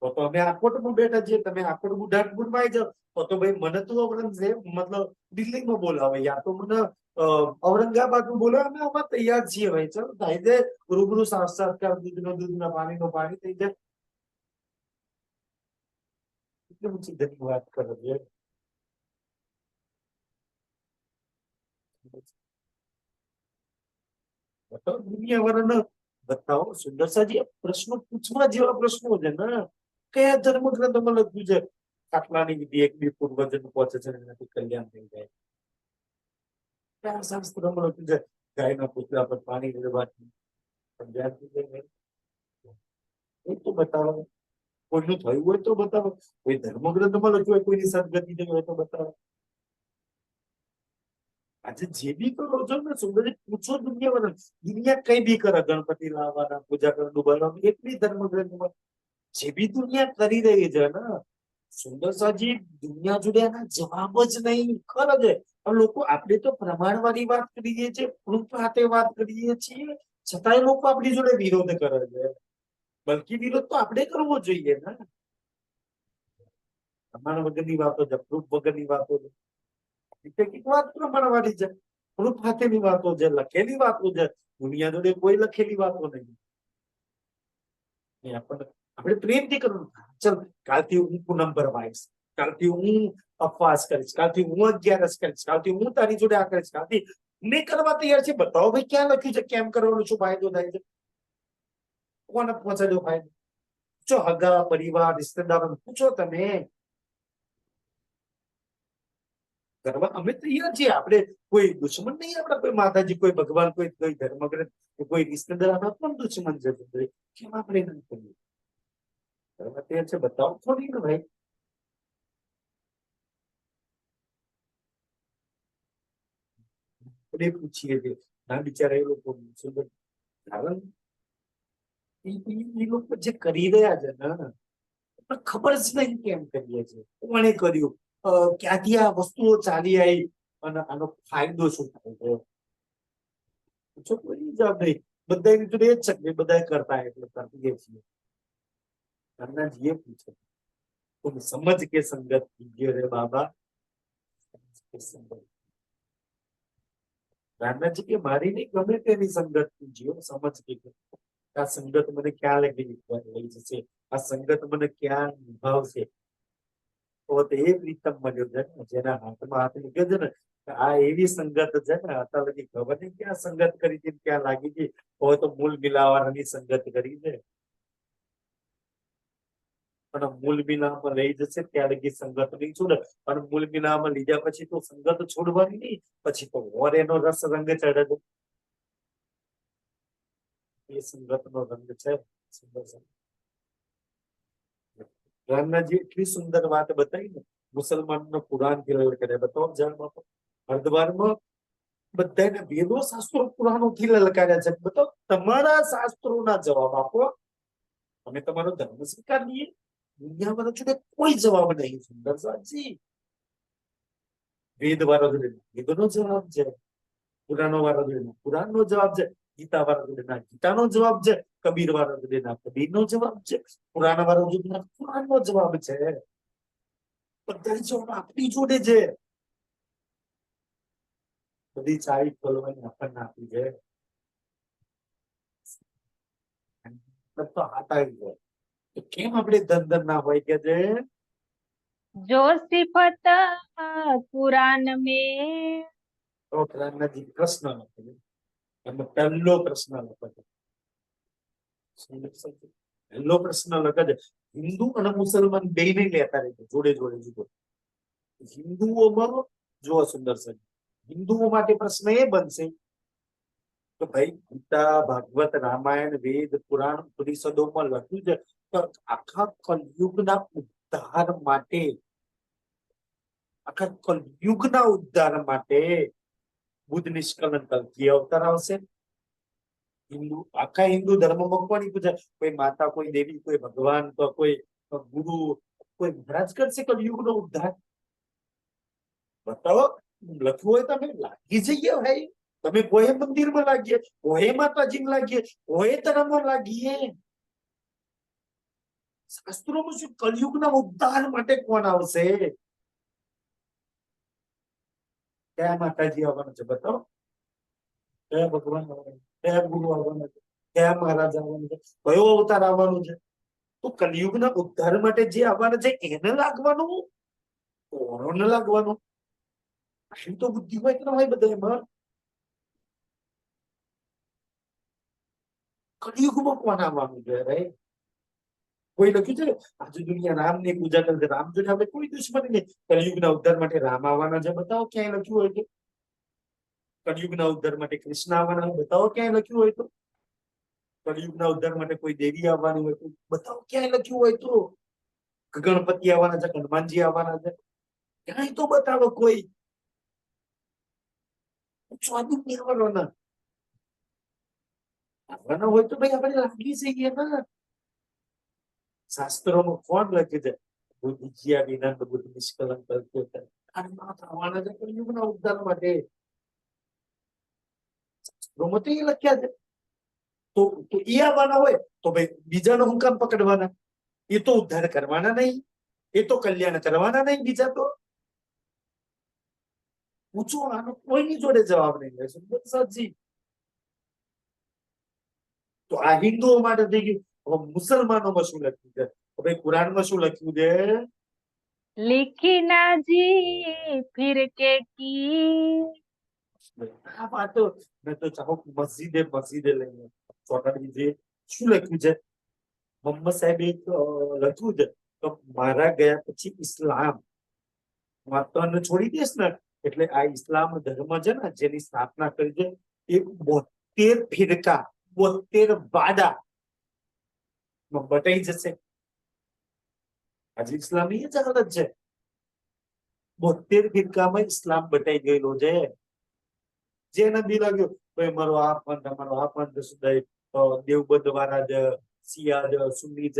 તો અમે આકોટમાં બેઠા છીએ, તમે આકોટ બુઢાટપુરમાં આવી જાઓ તો ભાઈ મને તો ઔરંગઝેબ મતલબ દિલ્હીમાં બોલાવે, યા તો મને ઔરંગાબાદમાં બોલાવે. અમે આમાં તૈયાર છીએ ભાઈ. ચલો થાય જાય રૂબરૂ સાક્ષાત્કાર, દૂધનો દૂધ ને પાણીનો પાણી થઈ જાય. એટલે હું સીધી વાત કરે છે. બતાવો દુનિયા વાળાને, બતાવો સુંદર સાહેબજી. પ્રશ્નો પૂછવા જેવા પ્રશ્નો છે ને. કયા ધર્મ ગ્રંથમાં લખ્યું છે ખાટલાની વિધિ એક બી પૂર્વજન પહોંચે છે એનાથી કલ્યાણ થઈ જાય? કયા શાસ્ત્રમાં લખ્યું છે ગાયના પૂતળા પર પાણી રેડવાથી કલ્યાણ થઈ જાય? એ તો બતાવો. કોઈનું થયું હોય તો બતાવો. કોઈ ધર્મગ્રંથમાં લખ્યું હોય કોઈની સદગતિ થઈ હોય તો બતાવો. આજે જે બી કરો છો ને સુંદરજી, પૂછો દુનિયા વાળા. દુનિયા કઈ બી કરે, ગણપતિ લાવવાના, પૂજા કરવા, ડુબાડવાનું, એટલી ધર્મગ્રંથમાં જે બી દુનિયા કરી રહી છે ને સુંદર સાહેબજી, દુનિયા જોડે એના જવાબ જ નહીં. ખરો છે લોકો. આપણે તો પ્રમાણવાળી વાત કરીએ છીએ, પ્રૂફ સાથે વાત કરીએ છીએ, છતાંય લોકો આપણી જોડે વિરોધ કરે છે. બલકી વિરોધ તો આપણે કરવો જોઈએ ને. પ્રમાણ વગરની વાતો છે, પ્રૂફ વગરની વાતો છે. એક વાત પ્રમાણવાળી છે, પ્રૂફ સાથેની વાતો છે, લખેલી વાતો છે. દુનિયા જોડે કોઈ લખેલી વાતો નહીં. આપણે પ્રેમથી કરવું. ચલ કાલથી હું પૂનમ ભરવાઈશ, કાલથી હું ઉપવાસ કરીશ, કાલથી હું 11 કરીશ, કાલથી હું તારી જોડે આ કરીશ, કાલથી નહીં કરવા તૈયાર છે. બતાવો ભાઈ ક્યાં લખ્યું છે કેમ કરવાનું, શું ફાયદો થાય છે, કોને પહોંચાડ્યો ફાયદો? પૂછો હગા પરિવાર રિશ્તેદારો પૂછો તમે. કરવા અમે તૈયાર છીએ. આપણે કોઈ દુશ્મન નહીં. આપણા કોઈ માતાજી, કોઈ ભગવાન, કોઈ ધર્મગ્રંથ, કોઈ રિશ્તેદાર આપણા કોણ દુશ્મન છે? કેમ આપણે ના કરીએ? કરવા તૈયાર છે. બતાવો થોડી ને ભાઈ. આપણે પૂછીએ છીએ ના બિચારા એ લોકો સુંદર કારણ એ લોકો જે કરી રહ્યા છે ને પણ ખબર જ નહીં કેમ કરીએ છીએ, કોણે કર્યું, ક્યાંથી આ વસ્તુઓ ચાલી આવી અને આનો ફાયદો શું થાય છે? પૂછો કોઈ જવાબ નહીં. બધાની જોડે એ જ છે બધા કરતા એટલે કરીએ છીએ. જે પૂછે तुम समझ के संगत कीजिए रे बाबा. રામનાથજી કે મારી નહીં ગમે તેની સંગત કીજીઓ, સમજ કે આ સંગત મને ક્યાં લઈ જશે, આ સંગત મને ક્યાં નિભાવશે. તો એ પ્રીતમ મળ્યો છે ને જેના હાથમાં હાથ મૂક્યો છે ને, આ એવી સંગત છે ને અત્યાર લગી ખબર નહીં ક્યાં સંગત કરી હતી, ક્યાં લાગી હતી. હવે તો મૂળ મિલાવવાની સંગત કરી છે. અને મૂળ વિનામાં લઈ જશે ત્યાં લગી સંગત નહીં છોડે. અને મૂળ વિનામાં લીધા પછી તો સંગત છોડવાની નહીં, પછી તો ઓર એનો રસ રંગ ચડે છે. એ સંગતનો રંગ છે. સુંદર છે. રામનાજી એટલી સુંદર વાત બતાવી ને, મુસલમાનનો કુરાન થી કરે બતાવો જાણ બાપા. હરદ્વારમાં બધાને વેદો શાસ્ત્રો પુરાણો થી લલકાર્યા છે. બતાવો તમારા શાસ્ત્રોના જવાબ આપો, અમે તમારો ધર્મ સ્વીકાર લઈએ. દુનિયા વાળા જોડે કોઈ જવાબ નહીં. સુંદર સાજી વેદ વાળા જોડે વેદનો જવાબ છે, પુરાણો વાળા જોડે પુરાણનો જવાબ છે, ગીતા વાળા જોડે ગીતાનો જવાબ છે, કબીર વાળા જોડે કબીરનો જવાબ છે, પુરાણ વાળા જોડે પુરાણનો જવાબ છે. બધા જવાબ આપણી જોડે છે. બધી ચાવી ખોલવાની આપણને આપી છે. તો હાથ આવી જાય તો કેમ આપણે ધન ના હોય કે છે जो सिफत कुरान में તો રામનાજી પ્રશ્ન લખે. એમાં પહેલો પ્રશ્ન લખે છે. પહેલો પ્રશ્ન લખે છે, હિન્દુ અને મુસલમાન બે ને લેતા રહે છે જોડે જોડે જુદો. હિન્દુઓમાં જો સુંદર છે, હિન્દુઓ માટે પ્રશ્ન એ બનશે તો ભાઈ ગીતા, ભાગવત, રામાયણ, વેદ, પુરાણ, ઉપનિષદોમાં લખ્યું છે તો આખા કલયુગના ઉદ્ધાર માટે, આખા કલયુગના ઉદ્ધાર માટે બુદ્ધ નિષ્કલન કલ્કી અવતાર આવશે. હિન્દુ આખા હિન્દુ ધર્મમાં કોની પૂજા? કોઈ માતા, કોઈ દેવી, કોઈ ભગવાન, તો કોઈ ગુરુ, કોઈ મહારાજ કરશે કલયુગનો ઉદ્ધાર? બતાવો. લખ્યું હોય તમે લાગી જઈએ ભાઈ. તમે કોઈ મંદિરમાં લાગીએ, કોઈ માતાજીમાં લાગીએ, કોઈ ધર્મમાં લાગીએ. શાસ્ત્રોમાં શું કલયુગના ઉદ્ધાર માટે કોણ આવશે? કયા માતાજી આવવાના છે બતાવો? કયા ભગવાન આવવાના, કયા ગુરુ આવવાના છે, કયા મહારાજ આવવાના છે, કયો અવતાર આવવાનો છે? તો કલયુગના ઉદ્ધાર માટે જે આવવાના છે એને લાગવાનું, કોરોને લાગવાનું? આટલી તો બુદ્ધિ હોય કે ના હોય બધામાં? કલયુગમાં કોણ આવવાનું છે? ભાઈ કોઈ લખ્યું છે આજે દુનિયા રામની પૂજા કરે, રામ જોડે આપણે કોઈ દુશ્મની નહીં. કલયુગના ઉદ્ધાર માટે રામ આવવાના છે બતાવો ક્યાંય લખ્યું હોય તો? કલયુગના ઉદ્ધાર માટે કૃષ્ણ આવવાના હોય બતાવો ક્યાંય લખ્યું હોય તો? કલયુગના ઉદ્ધાર માટે કોઈ દેવી આવવાની હોય તો બતાવો ક્યાંય લખ્યું હોય તો? ગણપતિ આવવાના છે, હનુમાનજી આવવાના છે, ક્યાંય તો બતાવો કોઈ. સ્વાદુ નિર્વળોના આવવાના હોય તો ભાઈ આપણે લાગી જઈએ ને. શાસ્ત્રોમાં કોણ લખે છે? બુદ્ધિજ્યા વિનંદ બુદ્ધ નિષ્કલન કરતો આવવાના છે કલયુગના ઉદ્ધાર માટે. શાસ્ત્રોમાં તો એ લખ્યા છે. તો એ આવવાના હોય તો ભાઈ બીજાનો હું કામ પકડવાના? એ તો ઉદ્ધાર કરવાના નહીં, એ તો કલ્યાણ કરવાના નહીં. બીજા તો પૂછો, આનો કોઈની જોડે જવાબ નહીં રહેશે. સાચી. તો આ હિન્દુઓ માટે થઈ ગયું. હવે મુસલમાનોમાં શું લખ્યું છે? ભાઈ કુરાનમાં શું લખ્યું છે? लिखी ना जी फिर के की આ વાતો મેં તો ચાહો મસ્જિદે લઈને ચોટાડી દીધી. શું લખ્યું છે? મોહમ્મદ સાહેબે લખ્યું છે તો મારા ગયા પછી ઇસ્લામ માતાને છોડી દેશ ને એટલે આ ઇસ્લામ ધર્મ છે ને જેની સ્થાપના કરી છે એ 72 ફિરકા 72 વાડા બટાઈ જશે. આજે ઇસ્લામની એ જ હાલત છે. 72 ફિરકામાં ઇસ્લામ બટાઈ ગયેલો છે. જેને બી લાગ્યું ભાઈ મારો આ પંથ, અમારો આ પંથ સુધાય, દેવબંધ વાળા જ, શિયા જ, સુન્ની જ,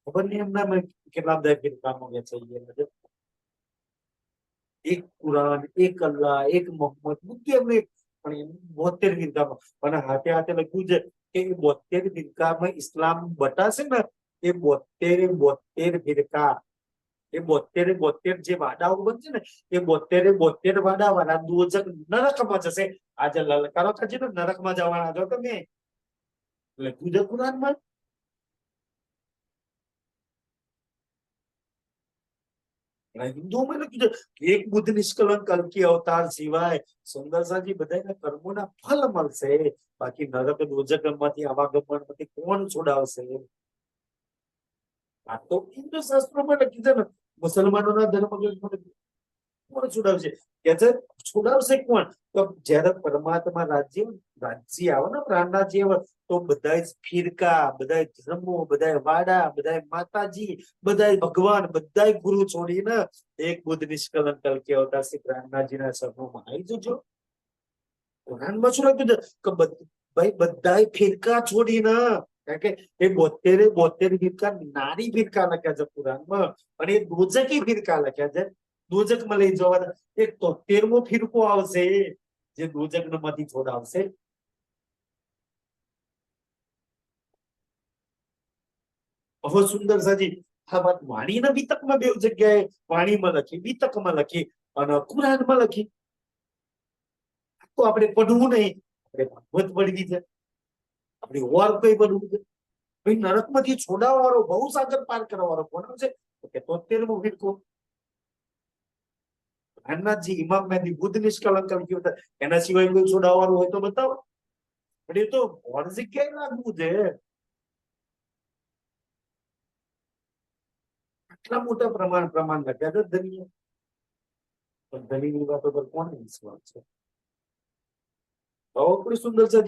ખબર નહીં એમના કેટલા બધા ફિરકામાં વેચાઈ ગયા. એક કુરાન, એક અલ્લાહ, એક મોહમ્મદ, બુદ્ધિ એમને પણ એમ 72 ફિરકામાં. અને હાથે હાથે લખ્યું છે કે એ 72 ફિરકામાં ઇસ્લામ બતાશે ને એ 72 ફિરકા, એ 72 જે વાડાઓ બનશે ને એ 72 વાડા વાળા દોજક નરકમાં જશે. આજે લલકારો થશે ને નરકમાં જવાના છો તમે. લખ્યું છે કુરાનમાં. હિન્દુઓમાં લખ્યું છે એક બુદ્ધ નિષ્કલન કલ્કી અવતાર સિવાય સુંદરસાજી બધાના કર્મોના ફલ મળશે. બાકી નરક દોજક માંથી આવાગમન માંથી કોણ છોડાવશે? આ તો હિન્દુ શાસ્ત્રોમાં લખી છે ને, મુસલમાનોના ધર્મ કોણ છોડાવશે? કે છે છોડાવશે કોણ? તો જયારે પરમાત્મા રાજ્ય આવે ને, પ્રાણના જીવ, તો બધા ફિરકા, બધા ધર્મો, બધા વાડા, બધા માતાજી, બધા ભગવાન, બધા ગુરુ છોડીને એક બુદ્ધ નિષ્કલંક કલ્કી અવતાર શ્રી પ્રાણનાજીના શરણોમાં આવી જજો. કુરાનમાં શું લખ્યું છે કે ભાઈ બધા ફિરકા છોડીને, કારણ કે એ 72 ફિરકા નારી ફિરકા લખ્યા છે કુરાનમાં, અને એ દોજકી ફિરકા લખ્યા છે. દોજકમાં લઈ જવાના એક 73મો ફિરકો આવશે જે દોજકમાંથી છોડાવશે. બહુ સુંદર સાજી આ વાત વાણીના વિતકમાં બે જગ્યાએ, વાણીમાં લખી, વિતકમાં લખી અને કુરાનમાં લખી. તો આપણે પડવું નહીં, આપણે ભાગવત પડવી છે, આપણે ઓર કઈ પડવું છે. ભાઈ નરકમાંથી છોડાવવા વાળો, બહુ સાગર પાર કરવા વાળો કોણ છે? કે 73મો ફિરકો. હનુમાનજી, ઇમામ મહેદી, બુદ્ધ નિષ્કલંક કલ્કી અવતાર, એના સિવાય કોઈ છોડાવવાનું હોય તો બતાવો. પણ એ તો ઓર જગ્યાએ લાગવું છે. આટલા મોટા પ્રમાણ લખ્યા છે ધનીએ. પણ ધનીની વાતો પર કોને વિશ્વાસ છે? બહુ કોઈ સુંદર છે.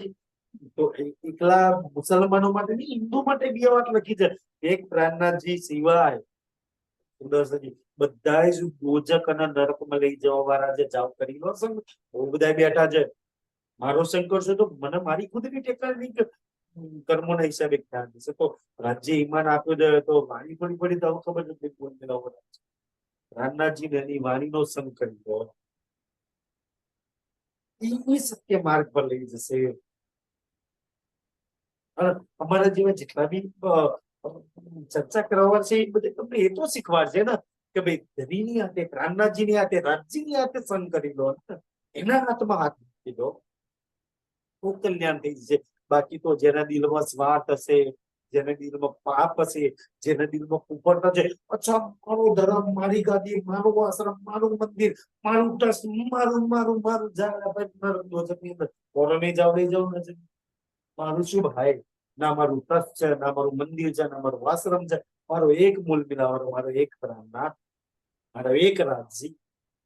તો એકલા મુસલમાનો માટે નહીં, હિન્દુ માટે બી વાત લખી છે. એક પ્રાણનાથજી સિવાય સુંદર છે બધા જ દોજક અને નરકમાં લઈ જવા વાળા છે. જાવ કરી લો સંગ, બહુ બધા બેઠા છે. મારો સંગ કરશે તો મને મારી ખુદની ટેકાની કર્મોના હિસાબે ખ્યાલ છે. તો રાજ્ય ઈમાન આપ્યો છે તો વાણી પડી તો ખબર નથી કોણ મેળવવા છે. રામનાથજી ને એની વાણીનો સંગ કરી દો, એ સત્ય માર્ગ પર લઈ જશે. અમારા જેવા જેટલા બી ચર્ચા કરવા છે એ બધે તમને એ તો શીખવાડશે ને કે ભાઈ ધનીની હાથે, પ્રાણનાથજીની હાથે, રાજજીની હાથે સંગ કરી લો, એના હાથમાં હાથ મૂકી દો, તો કલ્યાણ થઈ જશે. બાકી તો જેના દિલમાં સ્વાર્થ હશે, જેના દિલમાં પાપ હશે, જેના દિલમાં કુફર હશે, અચ્છા મારો ધર્મ, મારી ગાદી, મારો આશ્રમ, મારું મંદિર, મારું ટ્રસ્ટ, મારું જાય કોરો નહીં જાવ, લઈ જાવ નથી. મારું શું ભાઈ? ના મારું ટ્રસ્ટ છે, ના મારું મંદિર છે, ના મારું આશ્રમ છે. મારો એક મૂળ મિલાવાનો, મારો એક પ્રાણનાથ, મારો એક રાજજી,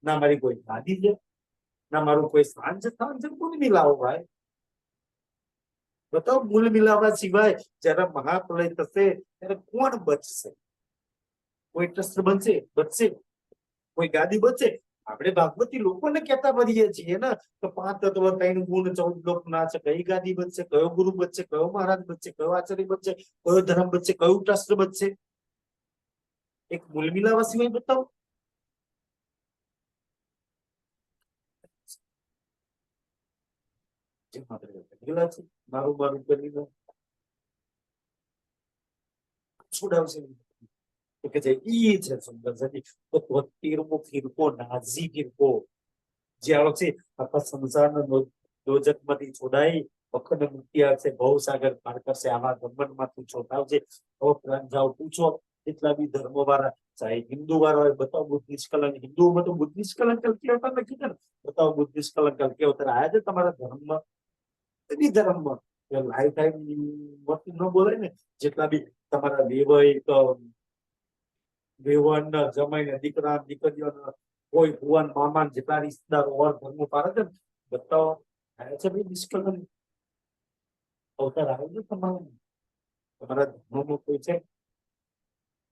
ના મારી કોઈ ગાદી છે, ના મારું કોઈ સ્થાન છે. સ્થાન છે કોને મિલાવો ભાઈ? બતાવો. મૂળ મિલાવવા સિવાય જયારે મહાપ્રલય થશે ત્યારે કોણ બચશે? કોઈ ટ્રસ્ટ બચશે? કોઈ ગાદી બચશે? આપણે ભાગવતી લોકોને કહેતા ફરીએ છીએ ને તો 5 તત્વ, 3 ગુણ, 14 લોક ના છે. કઈ ગાદી બચશે? કયો ગુરુ બચશે? કયો મહારાજ બચશે? કયો આચાર્ય બચશે? કયો ધર્મ બચશે? કયું ટ્રસ્ટ બચશે? એક મૂળ મિલાવા સિવાય બતાવો. મારું કરીને છોડાવશે. કે જે ઈ છે સુંદર સદી. તો 73મો ફિરકો, નાઝી ફિરકો જે આવશે, આખા સંસારના દોજકમાંથી છોડાઈ વખત મુક્તિ આવશે, ભવસાગર પાર કરશે. આવા ગમનમાંથી છોડાવશે. જાઓ પૂછો કેટલા બી ધર્મો વાળા, ચાહે હિન્દુ વાળા હોય, બતાવો બુદ્ધ નિષ્કલંક. હિન્દુઓમાં તો બુદ્ધ નિષ્કલંક કલ્કી અવતાર લખી છે ને, બતાવો બુદ્ધ નિષ્કલંક કલ્કી અવતાર આયા છે તમારા ધર્મમાં? બી ધર્મમાં લાઈફ ટાઈમ ન બોલાય ને. જેટલા બી તમારા વૈવાહિક વેવણ, જમાઈ, દીકરા, દીકરીઓ, કોઈ ભુવન, મામા, જેટલા રિશ્તેદારો ઓર ધર્મો પાડે છે ને, બતાવો આયા છે ભાઈ નિષ્કલંક અવતાર આવે છે તમારા ધર્મમાં કોઈ છે?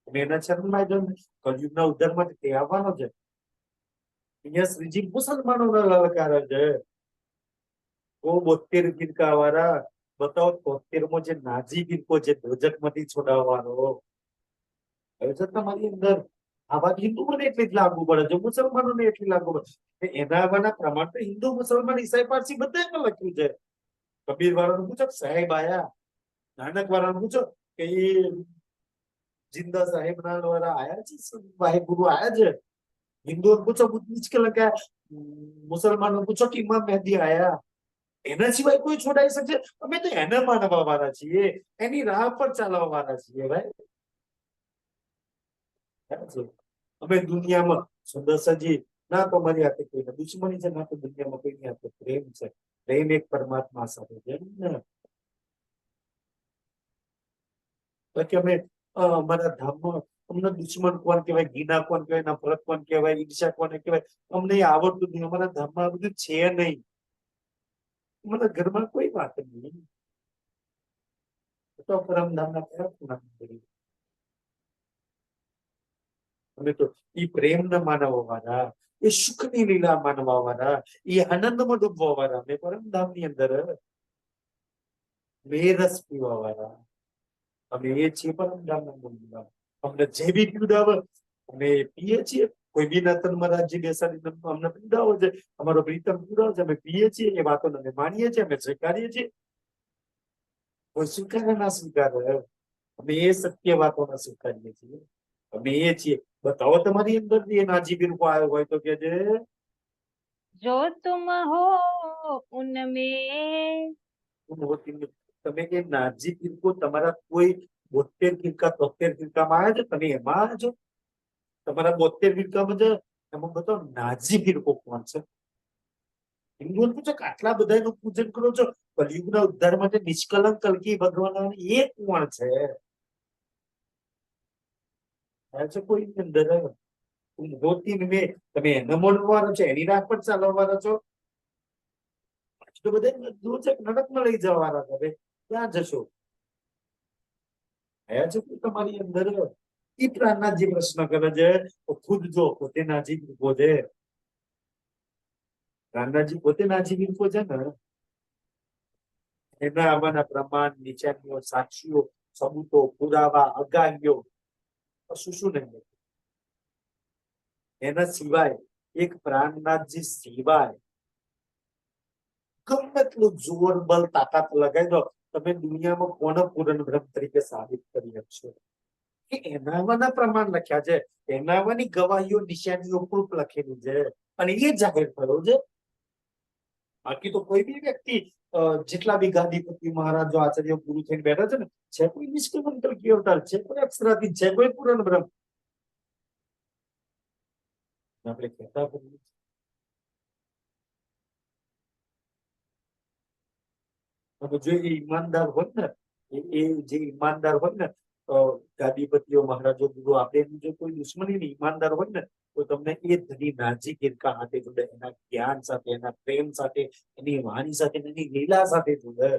એના શરણમાં જો કલયુગના ઉદ્ધાર માટે તે આવવાનો છે. અહીંયા શ્રીજી મુસલમાનો લલકારે છે. 72 ફિરકા વાળા, બતાવો 73મો જે નાઝી ફિરકો, જે દોજકમાંથી છોડાવવાનો હવે છે તમારી અંદર. આ વાત હિન્દુઓને એટલી જ લાગુ પડે છે, મુસલમાનોને એટલી લાગુ પડે. એના આવવાના પ્રમાણ તો હિન્દુ, મુસલમાન, ઈસાઈ, પારસી બધામાં લખ્યું છે. કબીર વાળાનું પૂછો, સાહેબ આયા. નાનક વાળાનું પૂછો કે જિંદા સાહેબ ના વાળા આયા છે, વાહેગુરુ આયા છે. હિન્દુઓ પૂછો બુદ્ધ નિષ્કલંક, મુસલમાનો પૂછો કે ઇમામ મહેદી આયા. એના સિવાય કોઈ છોડાઈ શકશે? અમે તો એને માનવા વાળા છીએ, એની રાહ પર ચાલવા વાળા છીએ ભાઈ. અમે દુનિયામાં સુદર્શનજી, ના તો મારી હાથે કોઈને દુશ્મની છે, ના તો દુનિયામાં કોઈની હાથે પ્રેમ છે. પ્રેમ એક પરમાત્મા સાથે છે ને. બાકી અમે અમારા ધામમાં અમને દુશ્મન કોણ કહેવાય, ગીના કોણ કહેવાય, નફરત કોણ કહેવાય, ઈર્ષા કોને કહેવાય, અમને એ આવડતું નહીં. અમારા ધામમાં આ બધું છે નહીં. અમારા ઘરમાં કોઈ વાત નહીં. તો પરમધામના કયા ખૂણા કરી? અમે તો એ પ્રેમના માનવા વાળા, એ સુખની લીલા માનવા વાળા, એ આનંદમાં ડૂબવા વાળા અમે પરમધામની અંદર મેરસ પીવા વાળા અમે એ છીએ. પરમધામના મંદિરમાં અમને જે બી પીવડાવે અમે પીએ છીએ. કોઈ બી નતનમાં રાજ્ય બેસાડી અમને પીવડાવો છે, અમારો પ્રીતમ પીવડાવો છે, અમે પીએ છીએ. એ વાતો અમે માનીએ છીએ, અમે સ્વીકારીએ છીએ. કોઈ સ્વીકારે ના સ્વીકારે, અમે એ સત્ય વાતોને સ્વીકારીએ છીએ. અમે એ છીએ. બતાવો તમારી અંદર એ નાજી બિરકો આવ્યો હોય તો કે જે जो तुम हो उनमें। તમે એ નાજી બિરકો તમારા કોઈ 72 ફિરકા 73 ફિરકામાં આવ્યા છે, તમે એમાં આવ્યા છો? તમારા 72 ફિરકામાં છે, એમાં બતાવો નાજી ફિરકો કોણ છે? હિન્દુઓ પૂછો કે આટલા બધાનું પૂજન કરો છો, કલયુગના ઉદ્ધાર માટે નિષ્કલંક કલ્કી ભગવાન એ કોણ છે? છે કોઈ અંદર હોતી મેં તમે એને મળવાનો છો, એની રાહ પર ચાલવાના છો. તો બધા દૂર છે, નરકમાં લઈ જવાના તમે ક્યાં જશો? આયા છે કોઈ તમારી અંદર? એ પ્રાણનાથ જે પ્રશ્ન કરે છે તો ખુદ જો પોતે નાજી બિરકો છે. પ્રાણનાથજી પોતે નાજી બિરકો છે ને. એના આવવાના પ્રમાણ, નિશાનીઓ, સાક્ષીઓ, સબૂતો, પુરાવા, આગાહીઓ શું શું નહીં. એના સિવાય એક પ્રાણનાથજી સિવાય ગમે એટલું જોર બળ તાકાત લગાવી દો, તમે દુનિયામાં કોને પૂર્ણ બ્રહ્મ તરીકે સાબિત કરી શકશો? કે એનાવાના પ્રમાણ લખ્યા છે, એનાવાની ગવાહીઓ, નિશાનીઓ પ્રૂફ લખેલી છે અને એ જાહેર થયો છે. બાકી તો કોઈ બી વ્યક્તિ જેટલા બી ગાદીપતિ મહારાજો આચાર્ય ગુરુ થઈને બેઠા છે ને, છે કોઈ નિષ્કલંક કલ્કી અવતાર, છે કોઈ અક્ષરાથી, છે કોઈ પૂર્ણ બ્રહ્મ. આપણે કહેતા હોઈએ જો એ ઈમાનદાર હોય ને, એ જે ઈમાનદાર હોય ને, ગાદીપતિઓ મહારાજો ગુરુ આપણે એની જો કોઈ દુશ્મની નહીં, ઈમાનદાર હોય ને, તો તમને એ ધની નાજી ગીરકા હાથે જોડે, એના જ્ઞાન સાથે, એના પ્રેમ સાથે, એની વાણી સાથે, એની લીલા સાથે જોડે.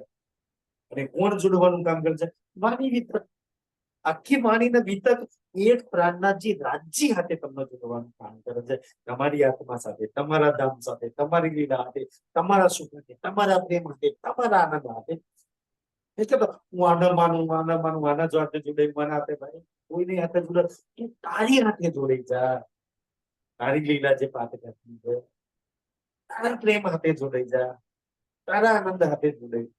અને કોણ જોડવાનું કામ કરે છે? વાણી વિતક. આખી વાણીને વિતક એક પ્રાણનાથજી રાજજી હાથે તમને જોડવાનું કામ કરે છે. તમારી આત્મા સાથે, તમારા ધામ સાથે, તમારી લીલા હાથે, તમારા સુખ હાથે, તમારા પ્રેમ હાથે, તમારા આનંદ હાથે. એટલે તો હું આના માનું, આના માનું, આના જો હાથે જોડે, મને હાથે ભાઈ કોઈની હાથે જોડે, તું તારી હાથે જોડાઈ જા. તારી લીલા જે પાત કરતી છે, તારા પ્રેમ હાથે જોડાઈ જા, તારા આનંદ હાથે જોડાઈ,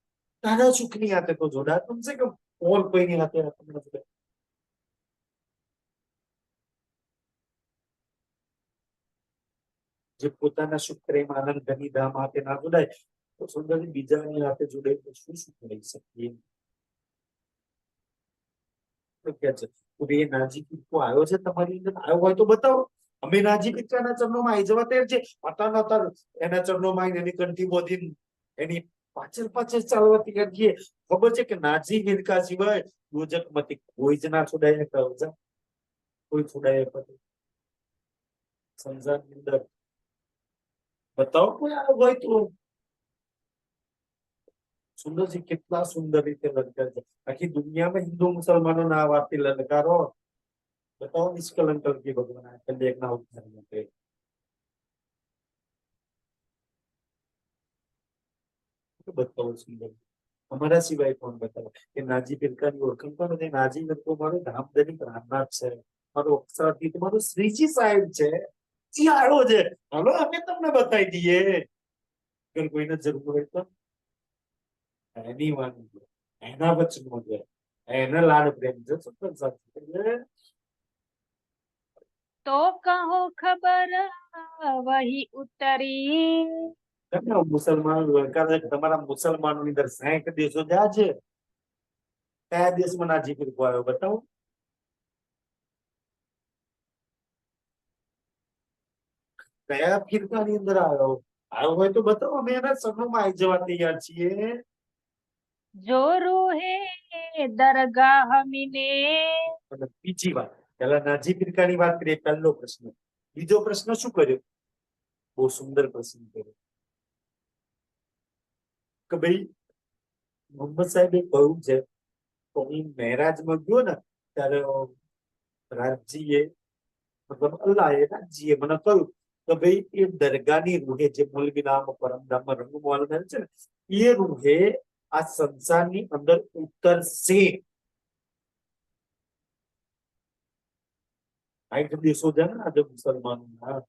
તારા સુખની હાથે તો જોડા. કમસે કમ ઓર કોઈની હાથે જોડે. જે પોતાના સુખ, પ્રેમ, આનંદ, ધની ધામ હાથે ના જોડાય તો સુંદરજી બીજાની હાથે જોડાય તો શું સુખ લઈ શકીએ? તો કે છે એ નાજી પીકો આવ્યો છે તમારી અંદર, આવ્યો હોય તો બતાવો. અમે નાજી પીકાના ચરણોમાં આવી જવા તૈયાર છે. અતાર એના ચરણોમાં આવીને એની કંઠી બોધીને એની પાછળ પાછળ ચાલવા તૈયાર છીએ. ખબર છે કે નાજી હિરકા સિવાય દોજકમાંથી કોઈ જ ના છોડાય. કોઈ છોડાય પછી સંસારની અંદર બતાવો કોઈ આવ્યો હોય તો. સુંદરજી કેટલા સુંદર રીતે લલકાર છે. આખી દુનિયામાં હિન્દુ મુસલમાનો ના વાતથી લલકારો. બતાવો નિષ્કલંક કલ્કી ભગવાન કલ્યાણના ઉદ્ધાર માટે. બતાવો સુંદર. અમારા સિવાય કોણ બતાવે? કે નાજી પીરકાની ઓળખાણ પણ નથી. નાજી લખતો મારો ધામધની પ્રાણનાથ છે, મારો અક્ષરાથી મારો શ્રીજી સાહેબ છે. જે આવ્યો છે, હાલો અમે તમને બતાવી દઈએ. કોઈને જરૂર હોય તો એની વાણી છે, એના વચનો છે, એના લાડ પ્રેમ છે. સુંદર સાથે तो कहो खबर वही उतरी। મુસલમાનો લલકાર છે કે તમારા મુસલમાનોની અંદર 60 દેશો જ્યાં છે, કયા દેશમાં નાજી પીરકો આવ્યો બતાવો? કયા ફિરકાની અંદર આવ્યો? આવ્યો હોય તો બતાવો, અમે એના સન્માનમાં આવી જવા તૈયાર છીએ. જો રૂહે દરગાહ મીને. અને બીજી વાત, પેલા નાજી પીરકાની વાત કરીએ, પહેલો પ્રશ્ન. બીજો પ્રશ્ન શું કર્યો? બહુ સુંદર પ્રશ્ન કર્યો કે ભાઈ મોહમ્મદ સાહેબે કહ્યું છે તો હું મહેરાજમાં ગયો ને ત્યારે રાજજીએ મતલબ અલ્લાહે રાજજીએ મને કહ્યું કે ભાઈ એ દરગાહની રૂહે જે મુલગીનામ પરમધામમાં રંગમવાલ છે ને એ રૂહે આ સંસારની અંદર ઉતરશે. આઠ દેશો છે ને આજે મુસલમાનો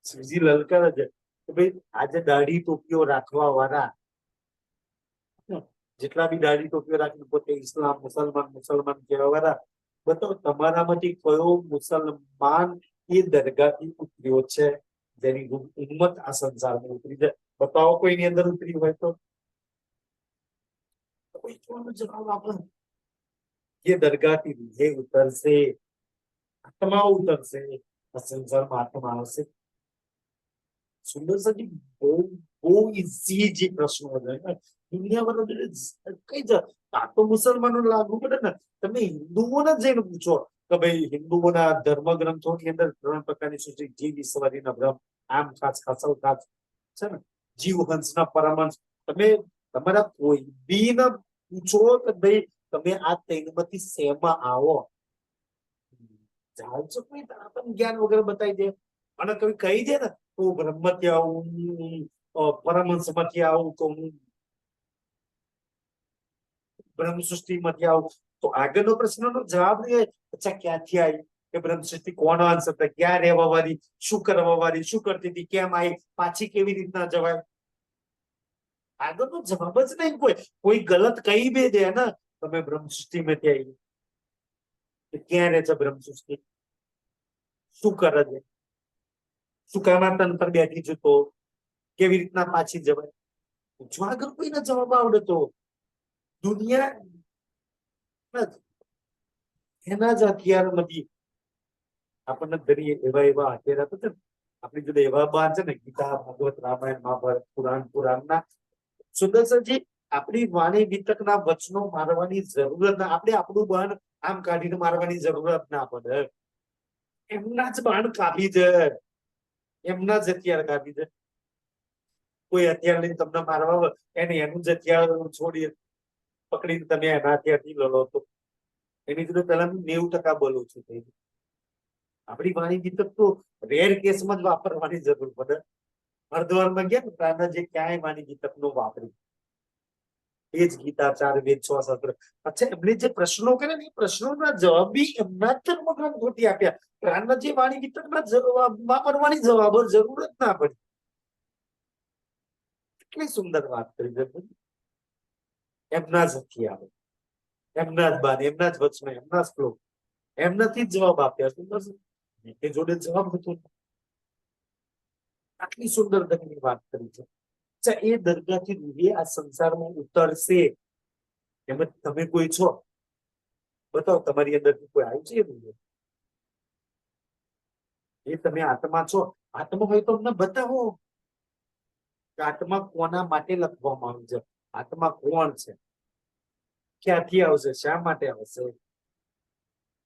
શ્રીજી લલકાર છે કે ભાઈ આજે દાઢી ટોપીઓ રાખવા વાળા જેટલા બી દાઢી ટોપીઓ રાખીને પોતે ઇસ્લામ મુસલમાન મુસલમાન કહેવા વાળા, બતાવો તમારામાંથી કયો મુસલમાન એ દરગાહથી ઉતર્યો છે જેની ઉમ્મત આ સંસારમાં ઉતરી છે? બતાવો કોઈની અંદર ઉતરી હોય તો કોઈ જવાબ આપો. એ દરગાહથી રૂહે ઉતરશે, આત્મા ઉતરશે, આ સંસારમાં આત્મા આવશે. સુંદર સજી બહુ બહુ ઈઝી જે પ્રશ્નો છે દુનિયામાં કઈ આ તો મુસલમાનો લાગુ પડે ને. તમે હિન્દુઓને જઈને પૂછો કે ભાઈ હિન્દુઓના ધર્મ ગ્રંથોની અંદર 3 પ્રકારની સૂચિ: જીવ, ઈશ્વરીના ભ્રમ, આમ ખાસ ખાસવ ખાસ છે ને, જીવહંસના પરમહંસ. તમે તમારા કોઈ બી ને પૂછો કે ભાઈ તમે આ 3માંથી શેમાં આવો, જાણશો કોઈ જ્ઞાન વગર બતાવી દે. અને કઈ કહી દે ને તો બ્રહ્મથી આવું, પરમહંસમાંથી આવું, તો હું બ્રહ્મ સૃષ્ટિમાંથી આવું, તો આગળનો પ્રશ્નનો જવાબ નહીં હોય અચ્છા ક્યાંથી આવી, કે બ્રહ્મ સૃષ્ટિ કોણ આન્સર હતા, ક્યાં રહેવા વાળી, શું કરવા વાળી, શું કરતી હતી, કેમ આવી, પાછી કેવી રીતના જવાય? આગળનો જવાબ જ નહીં. કોઈ ગલત કહી બે દે ને તમે બ્રહ્મ સૃષ્ટિમાંથી આવી, ક્યાં રહે છે બ્રહ્મ સૃષ્ટિ, શું કરે છે, શું કામ તન પર બેઠી છું, તો કેવી રીતના પાછી જવાય? જો આગળ કોઈને જવાબ આવડે તો દુનિયા એના જ હથિયારમાંથી આપણને ઘણી એવા હથિયાર આપે છે ને. આપણી જોડે એવા બાર છે ને, ગીતા, ભાગવત, રામાયણ, મહાભારત, પુરાણના. સુદર્શનજી, આપણી વાણી વિતકના વચનો મારવાની જરૂરત ના, આપણે આપણું બાણ આમ કાઢીને મારવાની જરૂરત ના પડે. એમના જ બાણ કાપી છે, એમના જ હથિયાર કાપી છે. કોઈ હથિયાર લઈને તમને મારવા હોય એને એનું જ હથિયાર છોડી પકડીને તમે એના હથિયારથી લડો તો એની જોડે પેલા 90% બોલું છું. આપણી વાણી વિતક તો રેર કેસમાં જ વાપરવાની જરૂર પડે. હરદ્વારમાં ગયા ને પ્રાણજી ક્યાંય વાણી વિતક નો વાપરી, એ જ ગીતા, 4 વેદ, 6 શાસ્ત્ર. અચ્છા, એમને જે પ્રશ્નો કરે ને એ પ્રશ્નોના જવાબ બી એમના જ ધર્મગ્રંથોથી આપ્યા. પ્રાણજી વાણી વિતકના જવાબ વાપરવાની જવાબ જરૂર જ ના પડી. કેટલી સુંદર વાત કરી છે. એમના જ હથિયારો, એમના જ બાણ, એમના જ વચનો, એમના જ શ્લોક, એમનાથી જ જવાબ આપ્યા. સુંદર એ જોડે જવાબ હતો. આટલી સુંદર ધર્મની વાત કરી છે. એ દરગાહથી રૂહે આ સંસારમાં ઉતરશે. એમ તમે કોઈ છો, બતાવો તમારી અંદર કોઈ આવ્યું છે? એ તમે આત્મા છો. આત્મા હોય તો અમને બતાવો કે આત્મા કોના માટે લખવામાં આવ્યું છે, આત્મા કોણ છે, ક્યાંથી આવશે, શા માટે આવશે?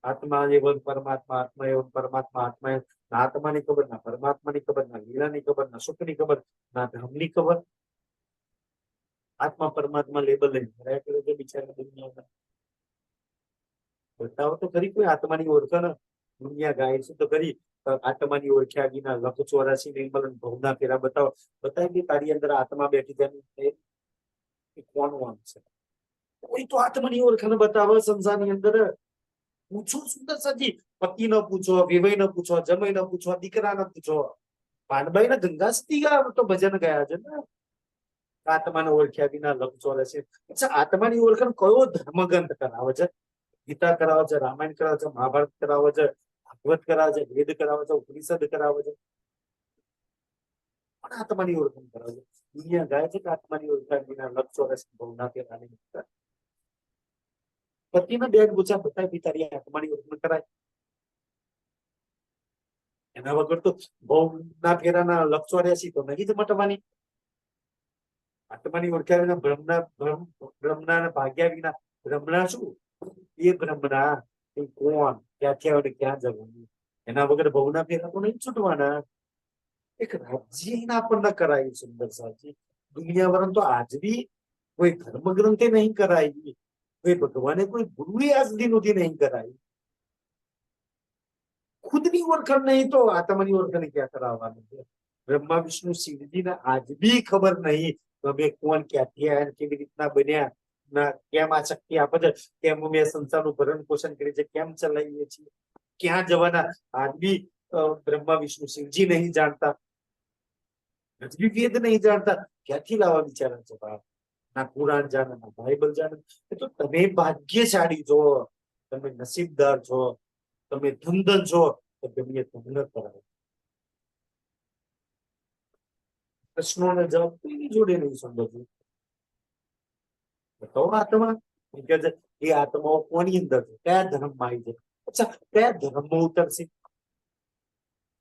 આત્મા એવં પરમાત્મા, આત્મા એવં પરમાત્મા, આત્મા ના આત્માની ખબર, ના પરમાત્માની ખબર, ના લીલાની ખબર, ના સુખની ખબર, ના ધર્મની ખબર. આત્મા પરમાત્મા લેબલ લઈને ભરાય કરે છે બિચારા દુનિયામાં. બતાવો તો ખરી કોઈ આત્માની ઓળખાણ. દુનિયા ગાય છે તો ખરી આત્માની ઓળખ્યા વિના લખ 84 નિર્મલ ભવના ફેરા બતાવો. બતાવી કે તારી અંદર આત્મા બેઠી છે, એ કોણ છે? કોઈ તો આત્માની ઓળખાણ બતાવો સંસારની અંદર. પૂછો સુંદર સજી, પતિ ન પૂછો, વિવય ન પૂછો, જમય ન પૂછો, દીકરા ન પૂછો. પાનભાઈ ના ગંગા સતી ગયા તો ભજન ગયા છે ને. આત્માને ઓળખ્યા વિના લખ 84. અચ્છા, આત્માની ઓળખાણ કયો ધર્મગ્રંથ કરાવે છે? ગીતા કરાવે છે, રામાયણ કરાવે છે, મહાભારત કરાવે છે, ભાગવત કરાવે છે, વેદ કરાવે છે, ઉપનિષદ કરાવે છે. પણ આત્માની ઓળખાણ કરાવે છે. દુનિયા ગાય છે કે આત્માની ઓળખાણ વિના લખ 84 ભવના ફેરા. પતિને બેન પૂછા બતાવી તારી આત્માની ઓળખાણ કરાય. એના વગર તો ભવના ફેરાના લખ 84 તો નહીં જ મટવાની. આત્માની ઓળખ્યા વિના બ્રહ્મના ભાગ્યા વિના બ્રહ્મના શું? એ બ્રહ્મના એ કોણ, ક્યાંથી આવે ને ક્યાં જવાનું, એના વગર ભવના ફેરા તો નહીં છૂટવાના. એક રાજ્ય આપણને કરાયું સુંદર સાહેબજી. દુનિયા વરણ તો આજ બી કોઈ ધર્મ ગ્રંથે નહીં કરાવી, કોઈ ભગવાને કોઈ ગુરુએ આજ દિન સુધી નહીં કરાવી. ખુદની ઓળખાણ નહીં તો આત્માની ઓળખાણ ક્યાં કરાવવાનું છે? બ્રહ્મા વિષ્ણુ શિવજીને આજ બી ખબર નહીં તમે કોણ, ક્યાંથી આવ્યા, કેવી રીતના બન્યા, ના કેમ આ શક્તિ આપે છે, કેમ અમે સંસારનું ભરણ પોષણ કરીએ છીએ, કેમ ચલાવીએ છીએ, ક્યાં જવાના, આજ બી બ્રહ્મા વિષ્ણુ શિવજી નહીં જાણતા, હજી વેદ નહીં જાણતા. ક્યાંથી લાવવા વિચારે છે બાપ? ના કુરાન જાણે, ના બાઇબલ જાણે. એ તો તમે ભાગ્યશાળી છો, તમે નસીબદાર છો, તમે ધનધન છો, તો ગમે તમને કરાવે. પ્રશ્નોનો જવાબ કોઈની જોડે નહીં સમજવું. તો આત્મા કે છે એ આત્માઓ કોની અંદર છે, કયા ધર્મમાં આવી છે, અચ્છા કયા ધર્મમાં ઉતરશે,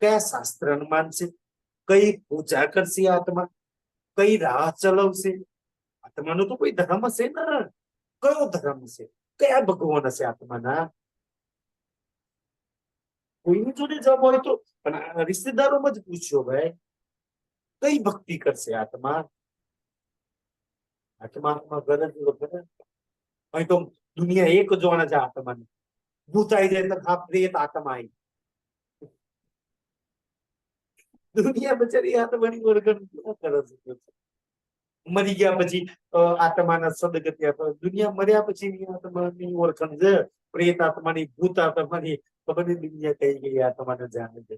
કયા શાસ્ત્ર માનશે, કઈ પૂજા કરશે આત્મા, કઈ રાહ ચલાવશે? આત્માનો તો કોઈ ધર્મ હશે ને? કયો ધર્મ છે, કયા ભગવાન હશે આત્માના? કોઈની જોડે જવાબ હોય તો, પણ રિશ્તેદારોમાં જ પૂછ્યો ભાઈ, કઈ ભક્તિ કરશે આત્મા? આત્મા ગરજ અહીં તો દુનિયા એક જોવાના છે આત્માની. ભૂત આવી જાય તો હા પ્રેત આત્મા આવી. દુનિયા બચારી આત્માની ઓળખાણ ક્યાં કરે છે? મરી ગયા પછી આત્માના સદગતિ આપે. દુનિયા મર્યા પછી આત્માની ઓળખાણ છે. પ્રેત આત્માની, ભૂત આત્માની ખબર નહીં દુનિયા કઈ ગઈ આત્માને જાણે છે.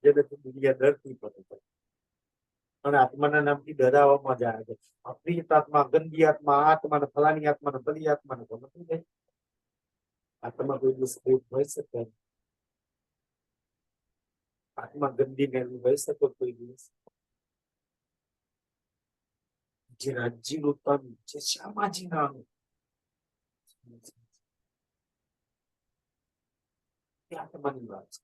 જેનાથી દુનિયા ડરતી પડે છે અને આત્માના નામથી ડરાવવામાં જ આવે છે. પ્રેત આત્મા, ગંદી આત્મા, આત્માને ફલાની આત્માને ફલી આત્માને ખબર નહીં. આત્મા કોઈ દિવસ પ્રેત હોય શકે? આત્મા ગંદી ને હોય શકે કોઈ દિવસ? જે રાજ્યનું તન, જે શ્યામાજી નાનું, એ આત્માની વાત છે.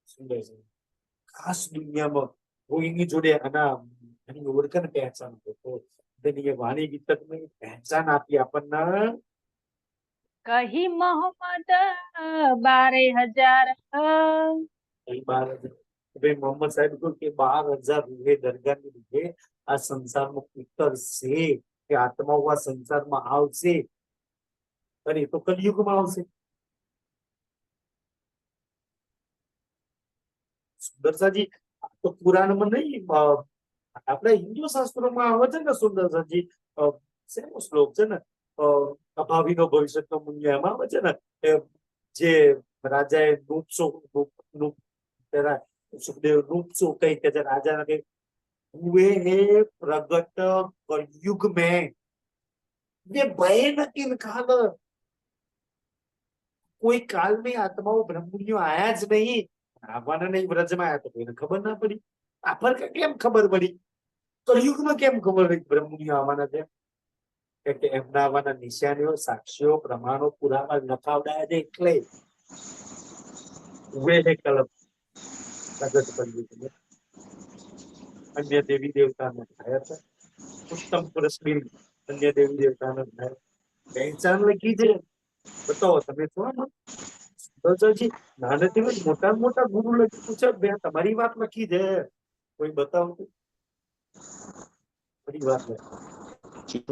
સુંદર છે. ખાસ દુનિયામાં કોઈની જોડે આના એની ઓળખાણ પહેચાન તો તેની વાણી વિતકની પહેચાન આપી આપણને. કહી મોહમ્મદ 12,000 કઈ 12,000 ભાઈ મોહમ્મદ સાહેબ કહ્યું કે 12,000 રૂહે દરગાહની રૂહે આ સંસારમાં ઉતરશે, કે આત્માઓ આ સંસારમાં આવશે. અને એ તો કલયુગમાં આવશે. સુંદરસાજી તો પુરાણમાં નહીં, આપણા હિન્દુ શાસ્ત્રોમાં આવે છે ને સુંદરસાજી. શેનો શ્લોક છે ને, અભાવીનો ભવિષ્યનો મૂલ્ય એમાં આવે છે ને, જે રાજાએ સુખદેવ રૂપસો કઈ કે છે રાજા કે हुए है प्रगट कलयुग में ये भयानक काल. કોઈ કાલ में આત્માઓ બ્રહ્મુનિયો આયા જ નહીં. આવવાના નહીં, વ્રજમાં આયા તો કોઈને ખબર ના પડી. આપણને કેમ ખબર પડી? કલયુગમાં કેમ ખબર પડી બ્રહ્મુનિયો આવવાના છે? કે એમના આવવાના નિશાનીઓ, સાક્ષીઓ, પ્રમાણો, પુરાવા નખાવડાયા છે. એટલે हुए है कलप પ્રગટ કલયુગ में અન્ય દેવી દેવતાને થયા છે. ઉત્તમ પુરુષ બિન અન્ય દેવી દેવતાને થયા. પહેચાન લખી છે. બતાવો તમે છો ને નાનેથી મોટા મોટા ગુરુ લખ્યું છે. બેન તમારી વાત લખી છે, કોઈ બતાવો તો. બધી વાત લખી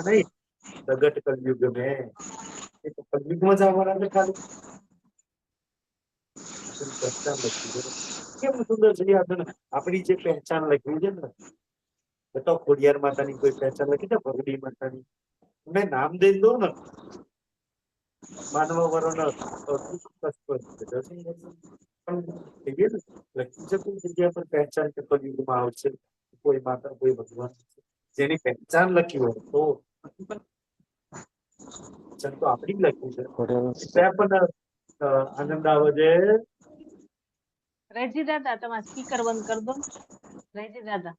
નહીં, પ્રગટ કલયુગ મેં. એ તો કલયુગમાં જ આવવાના છે ખાલી. પહેચાન લખી છે. કેમ સુંદર છે આપણી જે પહેચાન લખી છે ને. બતાવો ખોડિયાર માતાની કોઈ પહેચાન લખી છે? ભગડી માતાની મેં નામ દઈ દઉં ને, માનવ વરણ લખી છે કોઈ જગ્યા પર પહેચાન કે કલયુગમાં આવશે કોઈ માતા, કોઈ ભગવાન, જેની પહેચાન લખી હોય તો તો આપણી લખ્યું છે. ત્યાં પણ આનંદ આવે છે. રેજી દાદા તમારા સ્પીકર બંધ કરી દો. રેજી દાદા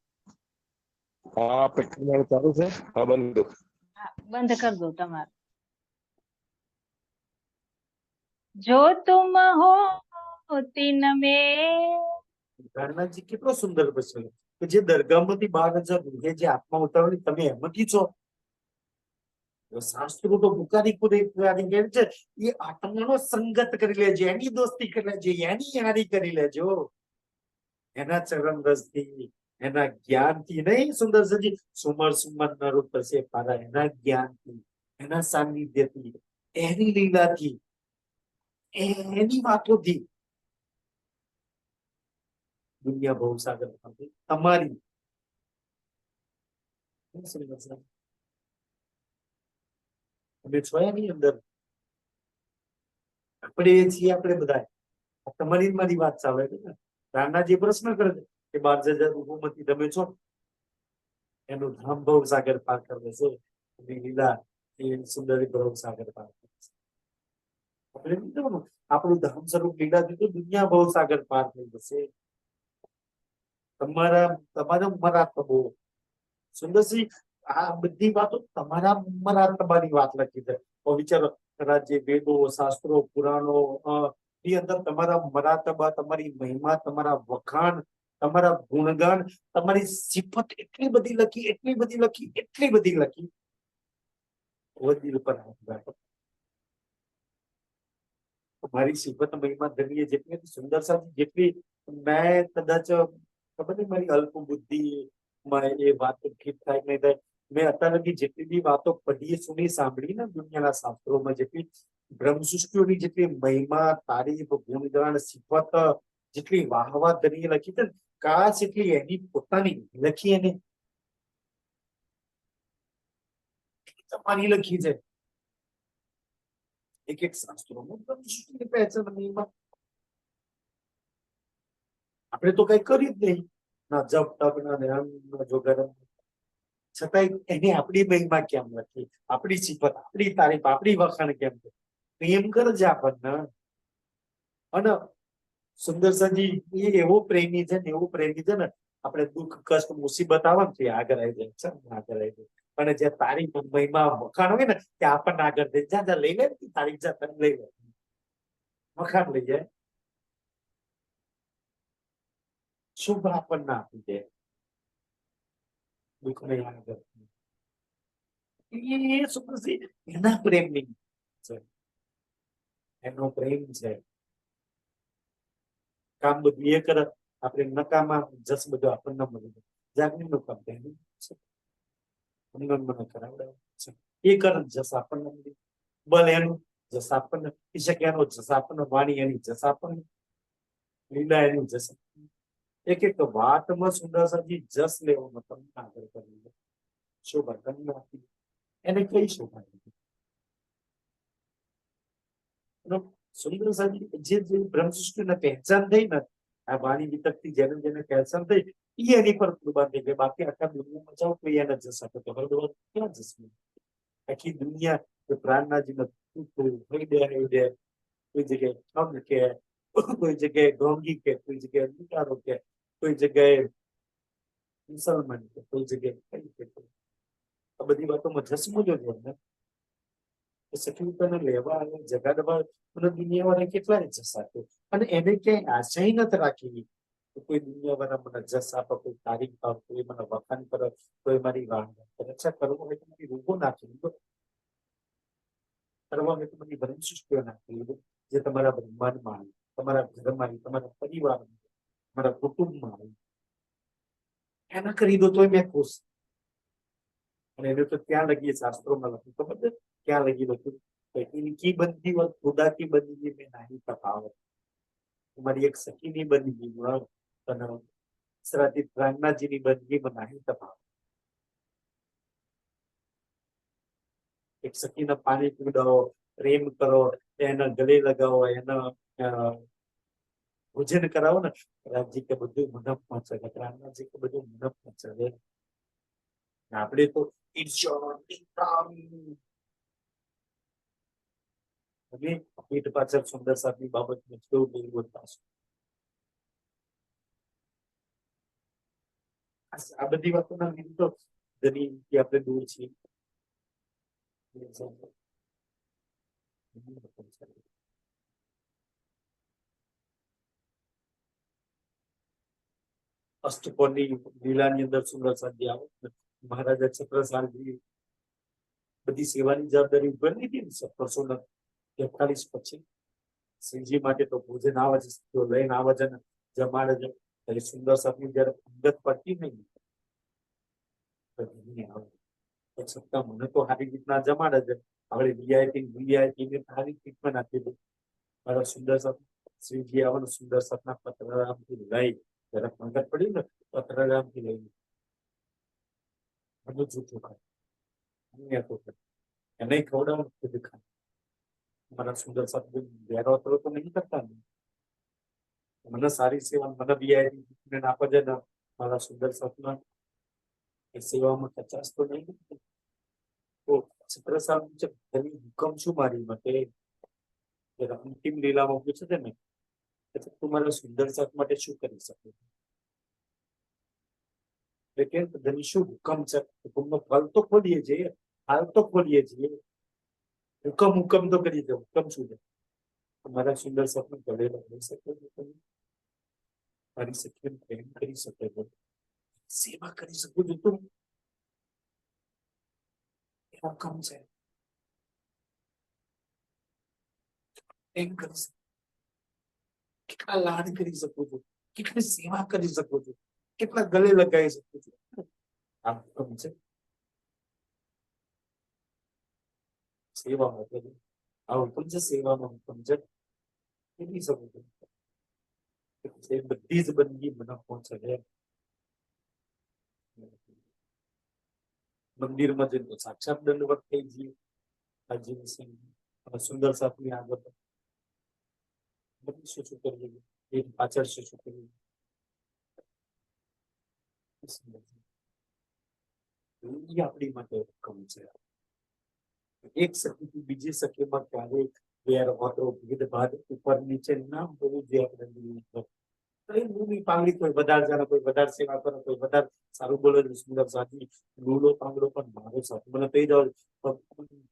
હા પેટ્રોલ ચાલુ છે. હા બંધ. હા બંધ કરી દો તમારે. जो तुम हो तीन में। કારનાજી કેટલો સુંદર બચેલો કે જે દરગાહમાંથી 12,000 રૂપિયા જે આત્મા ઉતારવાની તમે એમથી છો. શાસ્ત્રો તો પુકારી કહે છે એ આત્માનો સંગત કરી લેજો, એની દોસ્તી કરી લેજો, એની યારી કરી લેજો, એના ચરણ રસથી, એના જ્ઞાનથી. નહીં સુંદરજી, સુમર સુમન ન રૂપ છે પારા, એના જ્ઞાનથી, એના સાનિધ્યથી, એની લીલાથી, એની વાતોથી દુનિયા બહુ સાગર તમારી. અમે છો એની અંદર, આપણે છીએ, આપણે બધા. તમારી મારી વાત ચાલે છે ને. રાણા જે પ્રશ્ન કરે છે કે 12,000 રૂપોમાંથી તમે છો, એનું ધામ ભવ સાગર પાર કરે છે, એની લીલા એ સુંદરી ભવ સાગર પાર કરે છે. આપણે નહીં કહેવાનું આપણું ધામ સ્વરૂપ લીલા દીધું, દુનિયા ભવ સાગર પાર થઈ જશે. તમારા મરાતબો સુંદરસિંહ, આ બધી વાતો તમારા મરાતબાની વાત લખી છે. તો વિચારો, જે વેદો, શાસ્ત્રો, પુરાણો ની અંદર તમારા મરાતબા, તમારી મહિમા, તમારા વખાણ, તમારા ગુણગાન, તમારી સિફત એટલી બધી લખી, એટલી બધી લખી, એટલી બધી લખી. દિલ પર હાથ રાખો. મારી સિફત મહિમા ધન્ય જેટલી સુંદર સાથી જેટલી મેં કદાચ ખબર નહીં મારી અલ્પ બુદ્ધિ માં એ વાત ઠીક થાય નહીં થાય. મેં અત્યાર લગી જેટલી બી વાતો પઢી, સુની, સાંભળી ને દુનિયાના શાસ્ત્રોમાં, જેટલી બ્રહ્મસૃષ્ટિઓની જેટલી મહિમા, તારીફ, ગુણગાન, સિફત, જેટલી વાહવા ધરી લખી છે, કાશ એટલી એની પોતાની લખી, એને તમારી લખી છે. એક એક શાસ્ત્રોમાં બ્રહ્મસૃષ્ટિની પહેચાન મહિમા. આપણે તો કઈ કર્યું જ નહીં, ના જપ તપ ના ધ્યાન ના જોગરમ, છતાંય એને આપણી મહિમા કેમ લખી, આપણી સિફત, આપણી તારીફ, આપણી વખાણ કેમ છે? પ્રેમ કરજે આપણને. અને સુંદરસાજી એ એવો પ્રેમી છે ને, એવો પ્રેમી છે ને, આપણે દુઃખ કષ્ટ મુસીબત આવે ને તે આગળ આવી જાય છે, આગળ આવી જાય. અને જે તારીફ મહિમા વખાણ હોય ને તે આપણને આગળ દે, જા લઈ લે તારીખ, જા તને લઈ લે, વખાણ લઈ જાય, શુભ આપણને આપી દે, દુઃખ નહીં આગળ. એ સુંદરસિંહ એના પ્રેમની છે, એનો પ્રેમ છે. કામ બધું એ કરે, આપણે નકામા જસ બધું આપણને મળી જાય. જાગૃતિ નું કામ એનું છે, મને કરાવડાવે છે. એ કરે જસ આપણને મળી, બલ એનું જસ આપણને, શકે એનો જસ આપણને, વાણી એની જસ આપણને, લીલા એની જસ. એક એક વાતમાં સુંદરસાજી જસ લેવામાં તમને આગળ કરી શોભા તમને આપી, એને કઈ શોભા નથી. સુંદરસાજી જે બ્રહ્મસૃષ્ટિને પહેચાન થઈ ને, આ વાણી વિતકથી જેને જેને પહેચાન થઈ, એ એની પર કૃપા થઈ ગઈ. બાકી આખા દુનિયામાં જાઓ તો એને જસ આપે તો હરદવાર ક્યાં જસ? આખી દુનિયા પ્રાણનાજીને કોઈ જગ્યાએ ઠગ કે, કોઈ જગ્યાએ ઢોંગી કે, કોઈ જગ્યાએ લૂંટારો કે, કોઈ જગ્યાએ મુસલમાન કે, કોઈ જગ્યાએ કઈ કે. આ બધી વાતોમાં જસમો જો ને સખીતાને લેવા અને જગાડવા દુનિયાવાળા કેટલાય જસ આપ્યો, અને એને ક્યાંય આશય નથી રાખી કોઈ દુનિયાવાળા મને જસ આપે, કોઈ તારીફ આપે, કોઈ મને વખાણ કરે, કોઈ મારી વાણ કરે. અચ્છા, કરવો હોય તો મારી રૂપો નાખી લીધો, કરવા હોય તો બધી બ્રહ્મસૃષ્ટિઓ નાખી લીધો, જે તમારા બ્રહ્માંડમાં આવી, તમારા ઘરમાં આવી, તમારા પરિવારમાં, તમારા કુટુંબમાં આવી, એના કરી દો તોય મેં ખુશ. અને એને તો ત્યાં લગી શાસ્ત્રોમાં લખ્યું, ખબર છે ક્યાં લગી લખ્યું? इनकी बंदी और खुदा की बंदगी में नहीं तफावत. तुम्हारी एक सखी ની બંદગી અને શ્રાદ્ધિ પ્રાણનાજીની બંદગીમાં નહીં તફાવત. એક સખીને પાણી પીવડાવો, પ્રેમ કરો, એના ગળે લગાવો, એના ભોજન કરાવો ને, રામજી કે બધું મનપમાં છે, પ્રાણનાજી કે બધું મનપમાં છે. આપણે તો પીઠ પાછળ સુંદર સાની બાબત કેવું નહીં બોલતા. આ બધી વાતોના લીધે તો ઘણી આપણે દૂર છીએ. અષ્ટકોણની લીલાની અંદર સુંદર સાજી આવે. મહારાજા છત્રસાલજી બધી સેવાની જવાબદારી ઉપર લીધી ને 1743 પછી. શ્રીજી માટે તો ભોજન આવે છે, તો લઈને આવે છે ને જમાડે છે. એટલે સુંદર સાથી જયારે અંગત પડતી નહીં તો નહીં આવે. તો છતાં મને તો સારી રીતના જમાડે છે. હવે વીઆઈપી ને સારી ટ્રીટમેન્ટ આપી દે. મારા સુંદર સાથ શ્રીજી આવે ને સુંદર સાથના પત્રરામથી લઈ જયારે અંગત પડી ને પત્રરામથી લઈને બધું જૂઠું ખાય. એને ખવડાવવાનું ખુદ ખાય. મારા સુંદર સાથ વેરો તો નહીં કરતા ને. મને સારી સેવા મને વીઆઈપી ટ્રીટમેન્ટ આપે છે ને મારા સુંદર સાથમાં એ સેવામાં કચાશ તો નહીં. તો છત્રસાલ હુકમ શું મારી માટે અંતિમ લીલામાં પૂછે છે ને તું મારા સુંદર સાથ માટે શું કરી શકે? એટલે શું હુકમ છે? હુકમનો ફલ તો ખોલીએ છીએ, હાલ તો ખોલીએ છીએ. હુકમ તો કરી દો. હુકમ શું છે? મારા સુંદર સાથ ગળે લગાવી શકે, મારી સખી પ્રેમ કરી શકે, સેવા કરી શકું છું. તું હુકમ છે. એમ કરી શકું, કેટલા લાડ કરી શકું છું, કેટલી સેવા કરી શકું છું, કેટલા ગળે લગાવી શકું છું. આ હુકમ છે. સેવામાં આ હુકમ છે. સેવામાં હુકમ છે. કરી શકું છું. બધી જ બંદગી મને પહોંચે છે. મંદિરમાં જઈને સાક્ષાત દંડવત થઈ જઈએ. સુંદર સાથની આગળ બધું શું કરીએ, એ પાછળ શું કરીએ. એ આપણી માટે હુકમ છે. એક સખીથી બીજી સખીમાં ક્યારેક વેર વાતો ભેદભાવ ઉપર નીચે ના હોવું જોઈએ. આપણે પાંગડી કોઈ વધારે જાણે, કોઈ વધારે સેવા કરે, કોઈ વધારે સારું બોલે. સુંદર સાથી લૂલો પાંગડો પણ મારો સાથ મને કહી દો.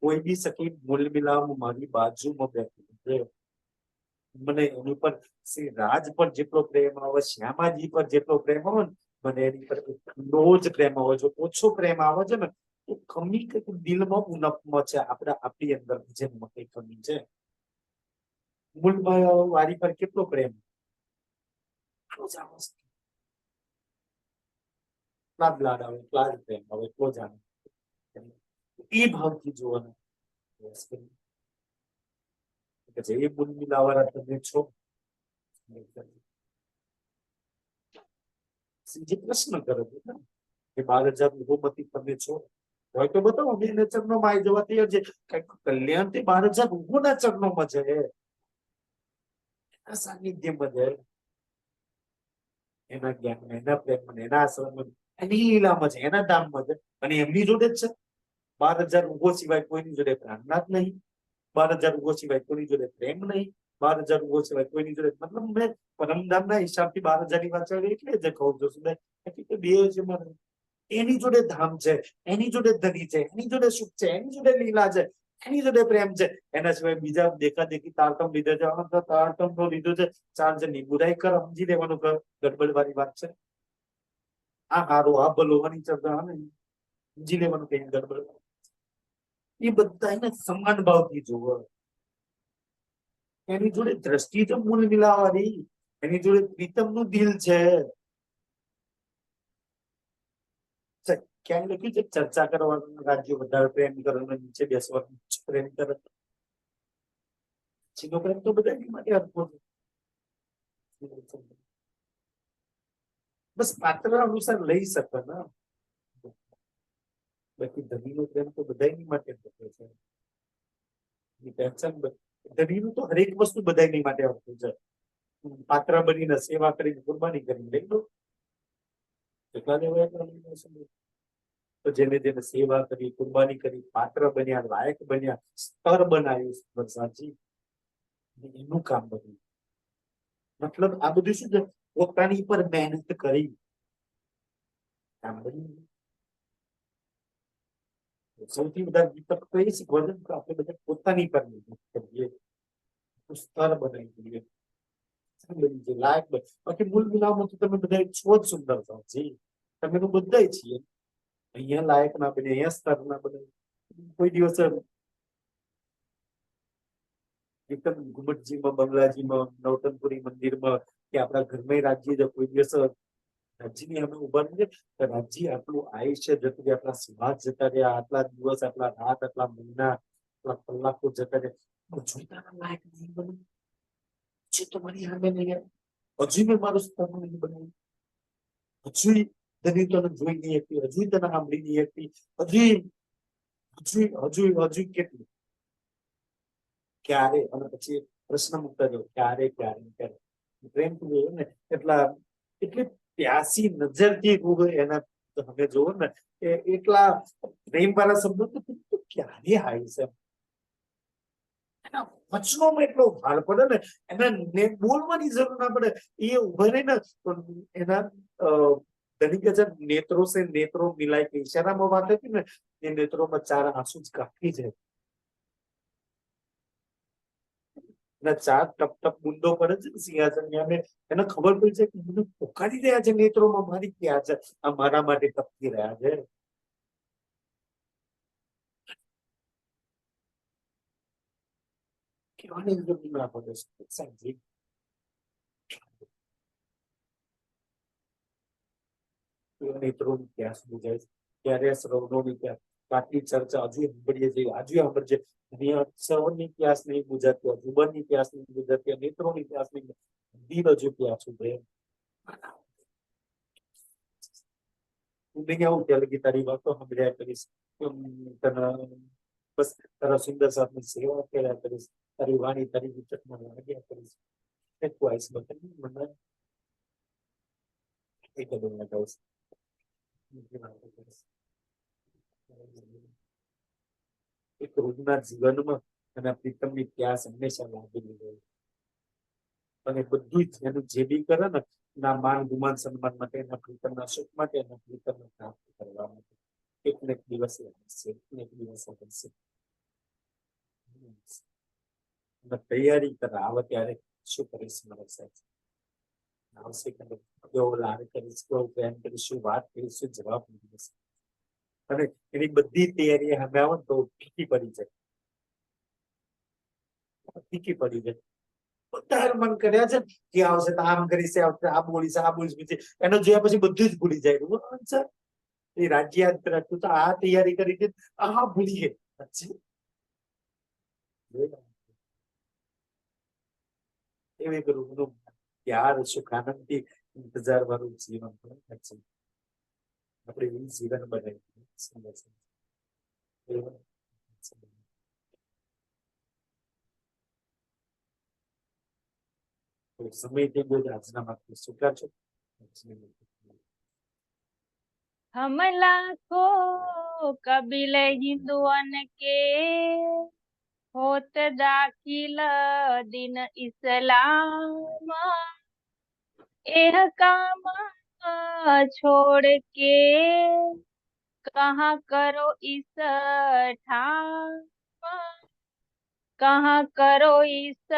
કોઈ બી સખી મૂલ મિલાવ મારી બાજુમાં બેઠી મને એની પર શ્રી રાજ પર જેટલો પ્રેમ આવે, શ્યામાજી પર જેટલો પ્રેમ આવે ને મને એની પર એટલો જ પ્રેમ આવે. જો ઓછો પ્રેમ આવે છે ને તો કમી કઈક દિલમાં ઉણપમાં છે. આપણી અંદર જેમ કઈ કમી છે. મૂળ વારી પર કેટલો પ્રેમ, એટલા જ લાડ આવે, એટલા જ પ્રેમ આવે, એટલો જ આનંદ. એ ભાવથી જોવાનું એ મૂળ મિલાવાળા તમે છો. જે પ્રશ્ન કરે છે ને કે 12,000 રૂપોમતી તમે છો, હોય તો બતાવો. બે ચરણોમાં આવી જવા તૈયાર છે. કઈક કલ્યાણ થી 12,000 રૂપોના ચરણોમાં છે, એના સાનિધ્યમાં છે, એના જ્ઞાનમાં, એના પ્રેમમાં, એના આશ્રમમાં, એની લીલામાં છે, એના ધામમાં છે. અને એમની જોડે જ છે. 12,000 રૂપો સિવાય કોઈની જોડે પ્રાણનાથ નહીં. 12,000 રૂપો સિવાય કોઈની જોડે પ્રેમ નહીં. 12,000 રૂપો સિવાય કોઈની જોડે મતલબ મેં પરમધામના હિસાબથી 12,000 ની વાત ચાલે એટલે જ કહું છું. બે છે મારે. એની જોડે ધામ છે, એની જોડે ધની છે, એની જોડે સુખ છે, એની જોડે લીલા છે, એની જોડે પ્રેમ છે. એના સિવાય બીજા દેખાદેખી તારતમ લીધે છે. તારતમ તો લીધું છે 4 જણની બુરાઈ કર, સમજી લેવાનું ગડબડ વાળી વાત છે. આ હારું આ ભલોવાની ચર્ચા સમજી લેવાનું કઈ ગડબડ. એ બધા એને સમાન ભાવથી જોવે. એની જોડે દ્રષ્ટિ તો મૂળ મિલાવાની, એની જોડે પ્રીતમ નું દિલ છે. ક્યાં લખ્યું છે ચર્ચા કરવાનું રાજ્ય વધારે પ્રેમ કરવાનું, નીચે બેસવાનું પ્રેમ કરે. છીનો પ્રેમ તો બધા માટે હરખો છે. બસ પાત્ર અનુસાર લઈ શકે ને. બાકી ધનીનો પ્રેમ તો બધાની માટે હરખો છે. ધનીનું તો હરેક વસ્તુ બધાની માટે હરખું છે. પાત્ર બનીને સેવા કરીને કુરબાની કરીને લઈ લો. એટલા લેવાય તો જેને જેને સેવા કરી, કુરબાની કરી, પાત્ર બન્યા, લાયક બન્યા, સ્તર બનાવ્યું સાચી, એનું કામ બધું. મતલબ આ બધું શું છે? પોતાની પર મહેનત કરી કામ બન્યું. સૌથી વધારે દીપક તો એ શીખવા છે કે આપણે બધા પોતાની પર મહેનત કરીએ, સ્તર બનાવી દઈએ. બની જાય, લાયક બને. બાકી મૂળ મિલાવમાં તો તમે બધા છો જ સુંદર છો જી, તમે તો બધા છીએ. અહીંયા લાયક ના બને, અહીંયા સ્તર ના બને. કોઈ દિવસ એકદમ ઘુમટજીમાં, બંગલાજીમાં, નવતનપુરી મંદિરમાં કે આપણા ઘરમાં રાજ્ય કોઈ દિવસ રાજ્યની અમે ઉભા નથી. રાજ્ય આટલું આયુષ્ય જતું રહે, આટલા સમાજ જતા રહ્યા, આટલા દિવસ, આટલા રાત, આટલા મહિના, આટલા કલાકો જતા રહ્યા, જોઈતાના લાયક નહીં બને. હજુ તો મારી સામે નહીં આવે, હજુ મેં મારું સ્થાન નહીં બનાવ્યું, હજુ દલિતોને જોઈ નહીં હતી, હજુ તને સાંભળી નહીં હતી, હજુ કેટલું, ક્યારે? અને પછી પ્રશ્ન મૂકતા જાઓ, ક્યારે ક્યારે ક્યારે. પ્રેમથી જોયું ને એટલી પ્યાસી નજરથી એના તમે જોવો ને કે એટલા પ્રેમ વાળા શબ્દો તો ક્યારે આવી છે. એના વચનોમાં એટલો ભાર પડે ને, એના બોલવાની જરૂર ના પડે, એ ઉભા રહે ને તો એના ધનિક નેત્રો સે નેત્રો મિલાય કે ઈશારામાં વાત હતી ને, એ નેત્રોમાં ચાર આંસુ જ કાઢી જાય. ચાર ટપ ટપ બુંદો પડે છે ને સિંહાસન સામે, એને ખબર પડી છે કે મને પોકારી રહ્યા છે નેત્રોમાં મારી, ક્યાં છે આ મારા માટે ટપકી રહ્યા છે. કહેવાની જરૂર ના પડે સાહેબ. નેત્રોની પ્યાસ બુજાય છે ત્યારે શ્રવણોની પ્યાસ. આટલી ચર્ચા હજુ સાંભળીએ છીએ, હજુ સાંભળજે. શ્રવણની પ્યાસ નહીં બુજાતી, જુબનની પ્યાસ નહીં બુજાતી, નેત્રોની પ્યાસ નહીં, દિલ હજુ પ્યાસ ઉભે. હું નહીં આવું ત્યાં લગી તારી વાતો સાંભળ્યા કરીશ, તને બસ તારા સુંદર સાથની સેવા કર્યા કરીશ, તારી વાણી તારી વિચકમાં લાગ્યા કરીશ. તું આવીશ બતાવી મને એક બધું લગાવીશ. એક રોજના જીવનમાં અને પ્રીતમની પ્યાસ હંમેશા લાગેલી હોય. અને બધું જ એનું જે બી કરે ને, ના માન ગુમાન સન્માન માટે, એના પ્રીતમના સુખ માટે, એના પ્રીતમને પ્રાપ્ત કરવા માટે એક ને એક દિવસે આવશે, એક ને એક દિવસે આવશે. અને તૈયારી કરે આવે ત્યારે શું કરીશ મારા સાથે આવશે, કેવો લાડ કરીશ, કેવો પ્રેમ કરીશું, વાત કરીશું, જવાબ મળીશ. અને એની બધી તૈયારી સામે આવે તો ફીકી પડી જાય, ફીકી પડી જાય. બધા મન કર્યા છે કે આવશે તો આમ કરીશ, આવશે આ બોલીશ, આ બોલીશ, બીજી એનો જોયા પછી બધું જ ભૂલી જાય. એ રાજ્ય યાદ રાખતું તો આ તૈયારી કરી છે, આ ભૂલી ગઈ. એવી કરું પ્યાર સુખ આનંદથી ઇંતજાર વાળું જીવન આપણે એવું જીવન બનાવીએ. સમય તે બહુ આજના માટે સ્વીકાર છો. हम लाखों कबीले हिंदुअन के होत दाखिल दिन इस्लाम, एह काम छोड़ के कहाँ करो इस ठाम, कहाँ करो इस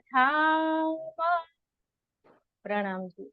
ठाम. प्रणाम जी.